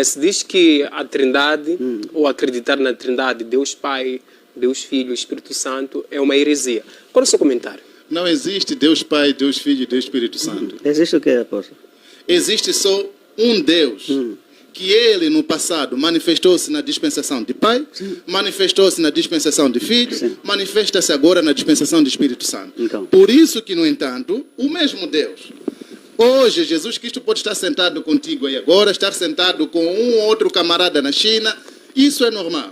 Se diz que a Trindade, ou acreditar na Trindade, Deus Pai, Deus Filho, Espírito Santo, é uma heresia. Qual é o seu comentário? Não existe Deus Pai, Deus Filho e Deus Espírito Santo. Existe o que, apóstolo? Existe só um Deus. Que ele, no passado, manifestou-se na dispensação de Pai, manifestou-se na dispensação de Filho, manifesta-se agora na dispensação do Espírito Santo. Então. Por isso que, no entanto, o mesmo Deus. Hoje, Jesus Cristo pode estar sentado contigo aí agora, estar sentado com um ou outro camarada na China. Isso é normal.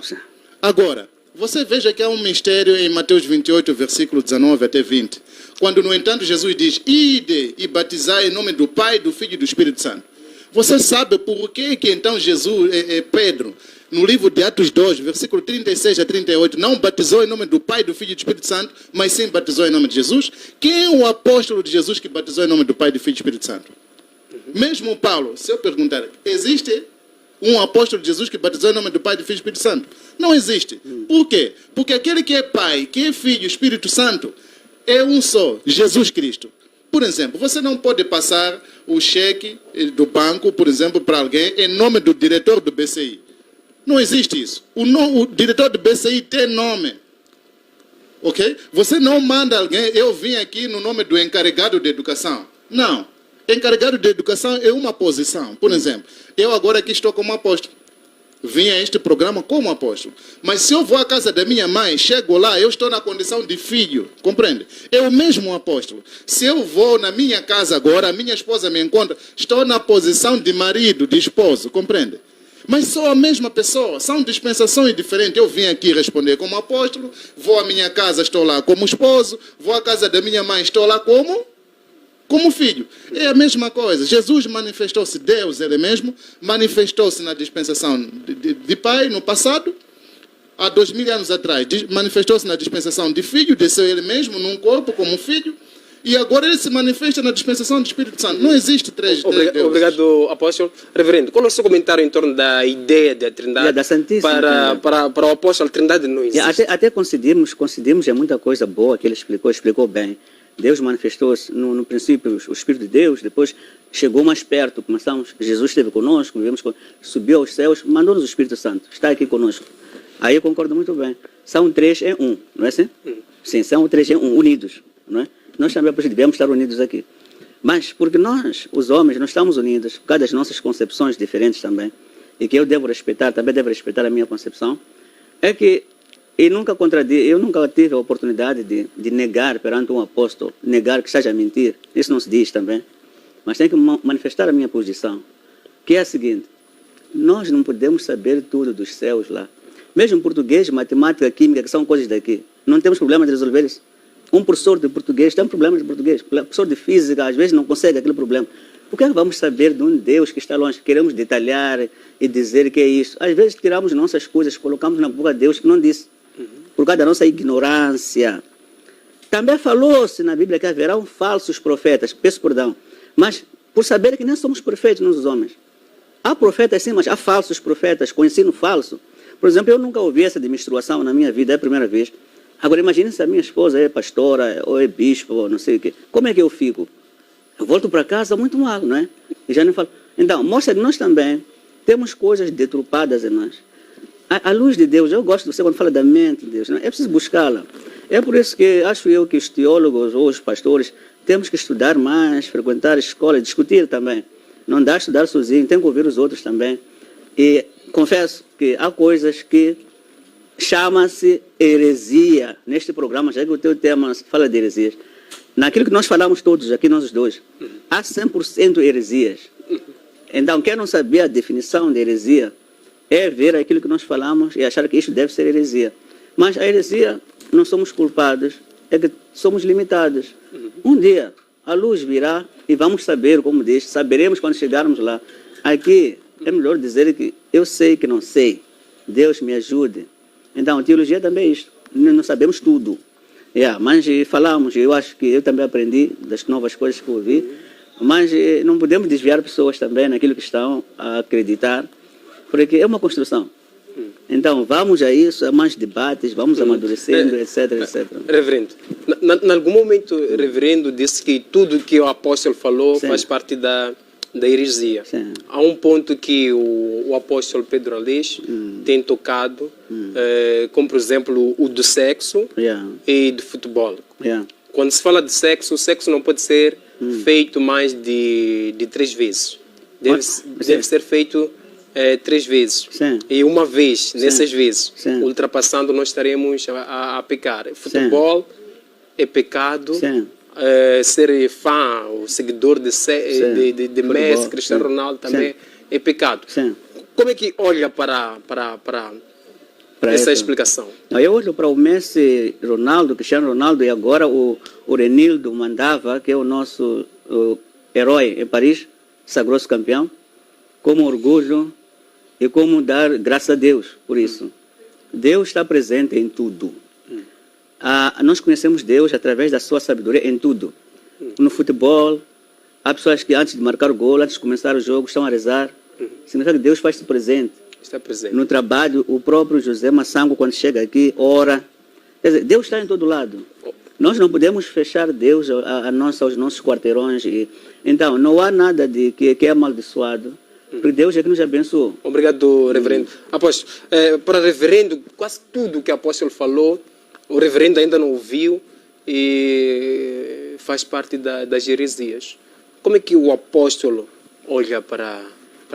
Agora, você veja que há um mistério em Mateus 28, versículo 19 até 20. Quando, no entanto, Jesus diz, ide e batizai em nome do Pai, do Filho e do Espírito Santo. Você sabe por que então Jesus, Pedro, no livro de Atos 2, versículo 36 a 38, não batizou em nome do Pai, do Filho e do Espírito Santo, mas sim batizou em nome de Jesus? Quem é o apóstolo de Jesus que batizou em nome do Pai, do Filho e do Espírito Santo? Mesmo Paulo, se eu perguntar, existe um apóstolo de Jesus que batizou em nome do Pai, do Filho e do Espírito Santo? Não existe. Por quê? Porque aquele que é Pai, que é Filho e Espírito Santo, é um só, Jesus Cristo. Por exemplo, você não pode passar o cheque do banco, por exemplo, para alguém em nome do diretor do BCI. Não existe isso. O diretor do BCI tem nome. Ok? Você não manda alguém, eu vim aqui no nome do encarregado de educação. Não. Encarregado de educação é uma posição. Por exemplo, eu agora aqui estou como apóstolo. Vim a este programa como apóstolo. Mas se eu vou à casa da minha mãe, chego lá, eu estou na condição de filho. Compreende? É o mesmo apóstolo. Se eu vou na minha casa agora, a minha esposa me encontra, estou na posição de marido, de esposo. Compreende? Mas sou a mesma pessoa. São dispensações diferentes. Eu vim aqui responder como apóstolo, vou à minha casa, estou lá como esposo, vou à casa da minha mãe, estou lá como filho. É a mesma coisa. Jesus manifestou-se, Deus ele mesmo, manifestou-se na dispensação de Pai no passado, há 2000 anos atrás. Manifestou-se na dispensação de Filho, desceu ele mesmo num corpo como filho, e agora ele se manifesta na dispensação do Espírito Santo. Não existe três deuses. Obrigado, apóstolo. Reverendo, qual é o seu comentário em torno da ideia da Trindade? Da Santíssima para o apóstolo, a Trindade não existe. Até conseguimos é muita coisa boa que ele explicou bem. Deus manifestou-se no princípio o Espírito de Deus, depois chegou mais perto, Jesus esteve conosco, subiu aos céus, mandou-nos o Espírito Santo, está aqui conosco. Aí eu concordo muito bem. São três em um, não é assim? Sim, são três em um, unidos, não é? Nós também devemos estar unidos aqui. Mas porque nós, os homens, não estamos unidos, por causa das nossas concepções diferentes também, e que eu devo respeitar, também devo respeitar a minha concepção, é que eu nunca tive a oportunidade de negar perante um apóstolo, negar que esteja a mentir. Isso não se diz também. Mas tem que manifestar a minha posição, que é a seguinte: nós não podemos saber tudo dos céus lá. Mesmo português, matemática, química, que são coisas daqui. Não temos problema de resolver isso. Um professor de português tem problemas de português. Professor de física, às vezes, não consegue aquele problema. Por que vamos saber de um Deus que está longe? Queremos detalhar e dizer que é isso. Às vezes, tiramos nossas coisas, colocamos na boca de Deus que não disse. Por causa da nossa ignorância. Também falou-se na Bíblia que haverão falsos profetas, peço perdão, mas por saber que nem somos perfeitos nós os homens. Há profetas sim, mas há falsos profetas com ensino falso. Por exemplo, eu nunca ouvi essa de menstruação na minha vida, é a primeira vez. Agora imagine se a minha esposa é pastora, ou é bispo, ou não sei o quê. Como é que eu fico? Eu volto para casa muito mal, não é? E já não falo. Então, mostra que nós também temos coisas deturpadas em nós. A luz de Deus, eu gosto de você quando fala da mente de Deus, né? É preciso buscá-la. É por isso que acho eu que os teólogos ou os pastores temos que estudar mais, frequentar escola, discutir também. Não dá estudar sozinho, tem que ouvir os outros também. E confesso que há coisas que chama-se heresia neste programa, já que o teu tema fala de heresias. Naquilo que nós falamos todos aqui, nós os dois, há 100% heresias. Então, quem não sabia a definição de heresia, é ver aquilo que nós falamos e achar que isto deve ser heresia. Mas a heresia, não somos culpados, é que somos limitados. Um dia, a luz virá e vamos saber, como diz, saberemos quando chegarmos lá. Aqui, é melhor dizer que eu sei que não sei. Deus me ajude. Então, a teologia também é isto. Não sabemos tudo. Mas falamos, eu acho que eu também aprendi das novas coisas que ouvi. Mas não podemos desviar pessoas também naquilo que estão a acreditar, porque é uma construção. Então, vamos a isso, a mais debates, vamos amadurecendo, etc, etc. Reverendo, em algum momento o reverendo disse que tudo que o apóstolo falou Sim. faz parte da heresia. Sim. Há um ponto que o apóstolo Pedro Aleixo tem tocado, como por exemplo o do sexo Yeah. e do futebol. Yeah. Quando se fala de sexo, o sexo não pode ser feito mais de 3 vezes. Deve ser feito 3 vezes. Sim. E uma vez, nessas vezes, Sim. ultrapassando, nós estaremos a pecar. Futebol é pecado. Sim. Ser fã ou seguidor de Futebol, Messi, Cristiano sim. Ronaldo também Sim. é pecado. Sim. Como é que olha para Para essa isso. explicação? Não, eu olho para o Messi, Ronaldo, Cristiano Ronaldo e agora o Renildo Mandava, que é o nosso herói em Paris, sagrou-se campeão, como orgulho e como dar graças a Deus por isso. Deus está presente em tudo. Nós conhecemos Deus através da sua sabedoria em tudo. No futebol, há pessoas que antes de marcar o gol, antes de começar o jogo, estão a rezar. Significa que Deus faz-se presente. Está presente. No trabalho, o próprio José Massango, quando chega aqui, ora. Quer dizer, Deus está em todo lado. Nós não podemos fechar Deus aos nossos quarteirões. Então, não há nada que é amaldiçoado, porque Deus é que nos abençoou. Obrigado, reverendo. Apóstolo, para o reverendo, quase tudo que o apóstolo falou, o reverendo ainda não ouviu e faz parte das heresias. Como é que o apóstolo olha para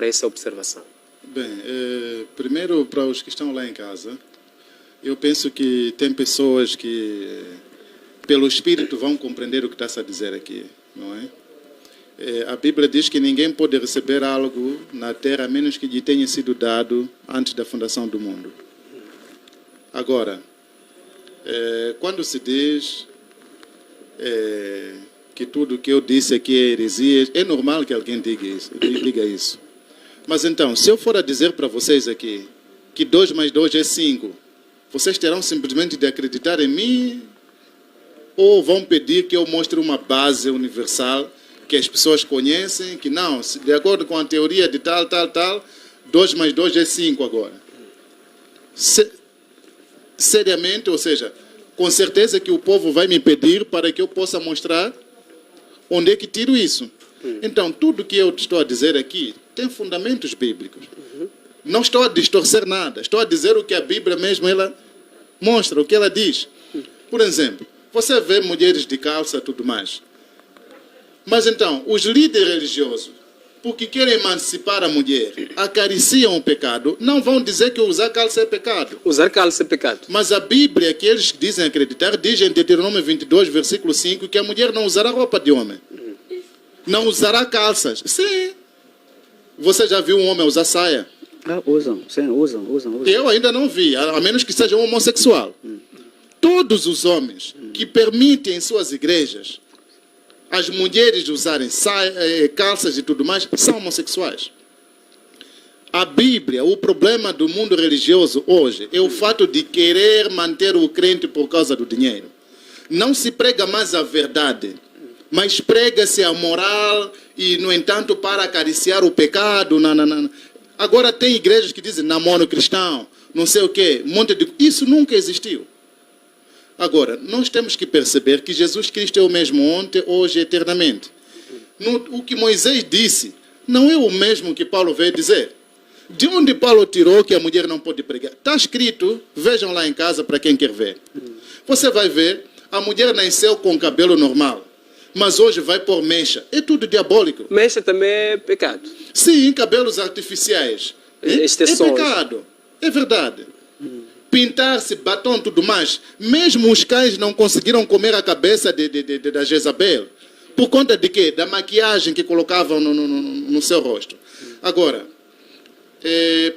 essa observação? Bem, primeiro para os que estão lá em casa, eu penso que tem pessoas que, pelo Espírito, vão compreender o que está-se a dizer aqui, não é? A Bíblia diz que ninguém pode receber algo na terra a menos que lhe tenha sido dado antes da fundação do mundo. Agora, quando se diz que tudo que eu disse aqui é heresia, é normal que alguém diga isso. Mas então, se eu for a dizer para vocês aqui que 2 mais 2 é 5, vocês terão simplesmente de acreditar em mim ou vão pedir que eu mostre uma base universal que as pessoas conhecem, que não, de acordo com a teoria de tal, 2 mais 2 é 5 agora. Seriamente, ou seja, com certeza que o povo vai me pedir para que eu possa mostrar onde é que tiro isso. Então, tudo que eu estou a dizer aqui tem fundamentos bíblicos. Não estou a distorcer nada. Estou a dizer o que a Bíblia mesmo ela mostra, o que ela diz. Por exemplo, você vê mulheres de calça e tudo mais. Mas então, os líderes religiosos, porque querem emancipar a mulher, acariciam o pecado, não vão dizer que usar calça é pecado. Usar calça é pecado. Mas a Bíblia, que eles dizem acreditar, diz em Deuteronômio 22, versículo 5, que a mulher não usará roupa de homem. Não usará calças. Sim. Você já viu um homem usar saia? Usam. Eu ainda não vi, a menos que seja um homossexual. Todos os homens que permitem em suas igrejas as mulheres usarem calças e tudo mais são homossexuais. A Bíblia, o problema do mundo religioso hoje é o fato de querer manter o crente por causa do dinheiro. Não se prega mais a verdade, mas prega-se a moral e, no entanto, para acariciar o pecado. Agora tem igrejas que dizem namoro cristão, não sei o quê, um monte de... Isso nunca existiu. Agora, nós temos que perceber que Jesus Cristo é o mesmo ontem, hoje e eternamente. O que Moisés disse não é o mesmo que Paulo veio dizer. De onde Paulo tirou que a mulher não pode pregar? Está escrito, vejam lá em casa para quem quer ver. Você vai ver, a mulher nasceu com cabelo normal, mas hoje vai pôr mecha. É tudo diabólico. Mecha também é pecado. Sim, cabelos artificiais. É pecado. É verdade. Pintar-se, batom, tudo mais. Mesmo os cães não conseguiram comer a cabeça da Jezabel. Por conta de quê? Da maquiagem que colocavam no seu rosto. Agora,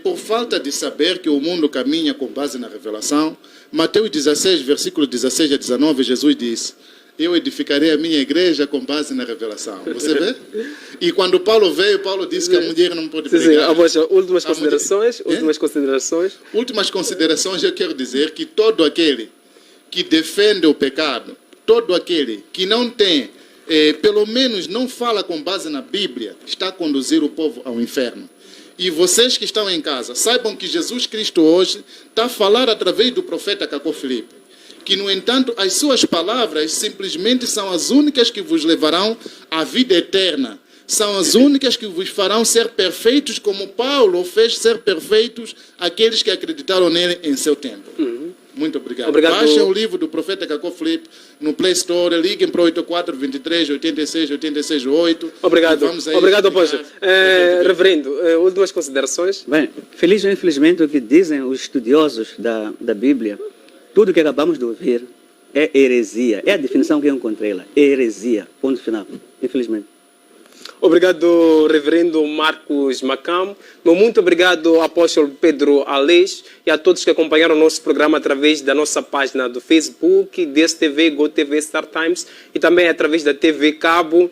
por falta de saber que o mundo caminha com base na revelação, Mateus 16, versículo 16 a 19, Jesus diz: eu edificarei a minha igreja com base na revelação. Você vê? E quando Paulo veio, Paulo disse que a mulher não pode pregar. Últimas considerações? Últimas considerações, eu quero dizer que todo aquele que defende o pecado, todo aquele que não tem pelo menos não fala com base na Bíblia, está a conduzir o povo ao inferno. E vocês que estão em casa, saibam que Jesus Cristo hoje está a falar através do profeta Cacó Filipe, que, no entanto, as suas palavras simplesmente são as únicas que vos levarão à vida eterna. São as únicas que vos farão ser perfeitos, como Paulo fez ser perfeitos aqueles que acreditaram nele em seu tempo. Muito obrigado. Baixem o livro do profeta Cacó Filipe no Play Store, liguem para 84 23 86 86 8. Obrigado. Obrigado, Apóstolo. Reverendo, últimas considerações? Bem, feliz ou infelizmente, o que dizem os estudiosos da Bíblia, tudo que acabamos de ouvir é heresia. É a definição que eu encontrei lá. Heresia. Ponto final. Infelizmente. Obrigado, Reverendo Marcos Macam. Muito obrigado, Apóstolo Pedro Aleix, e a todos que acompanharam o nosso programa através da nossa página do Facebook, DSTV, GoTV, Star Times, e também através da TV Cabo.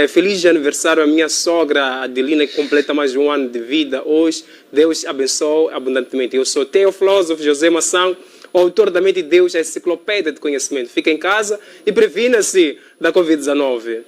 Feliz aniversário à minha sogra, Adelina, que completa mais um ano de vida hoje. Deus abençoe abundantemente. Eu sou Teofilósofo José Mação, o autor da Mente de Deus, a enciclopédia de conhecimento. Fica em casa e previna-se da Covid-19.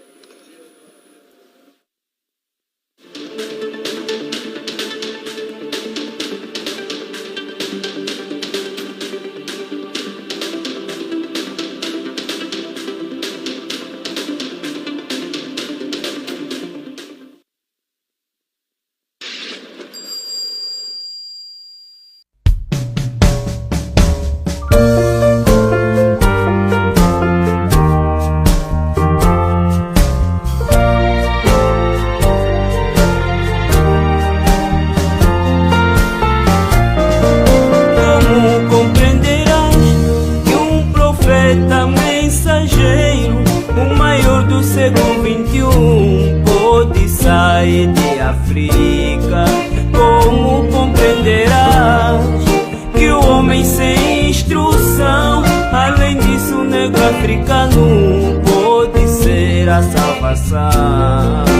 Africano pode ser a salvação.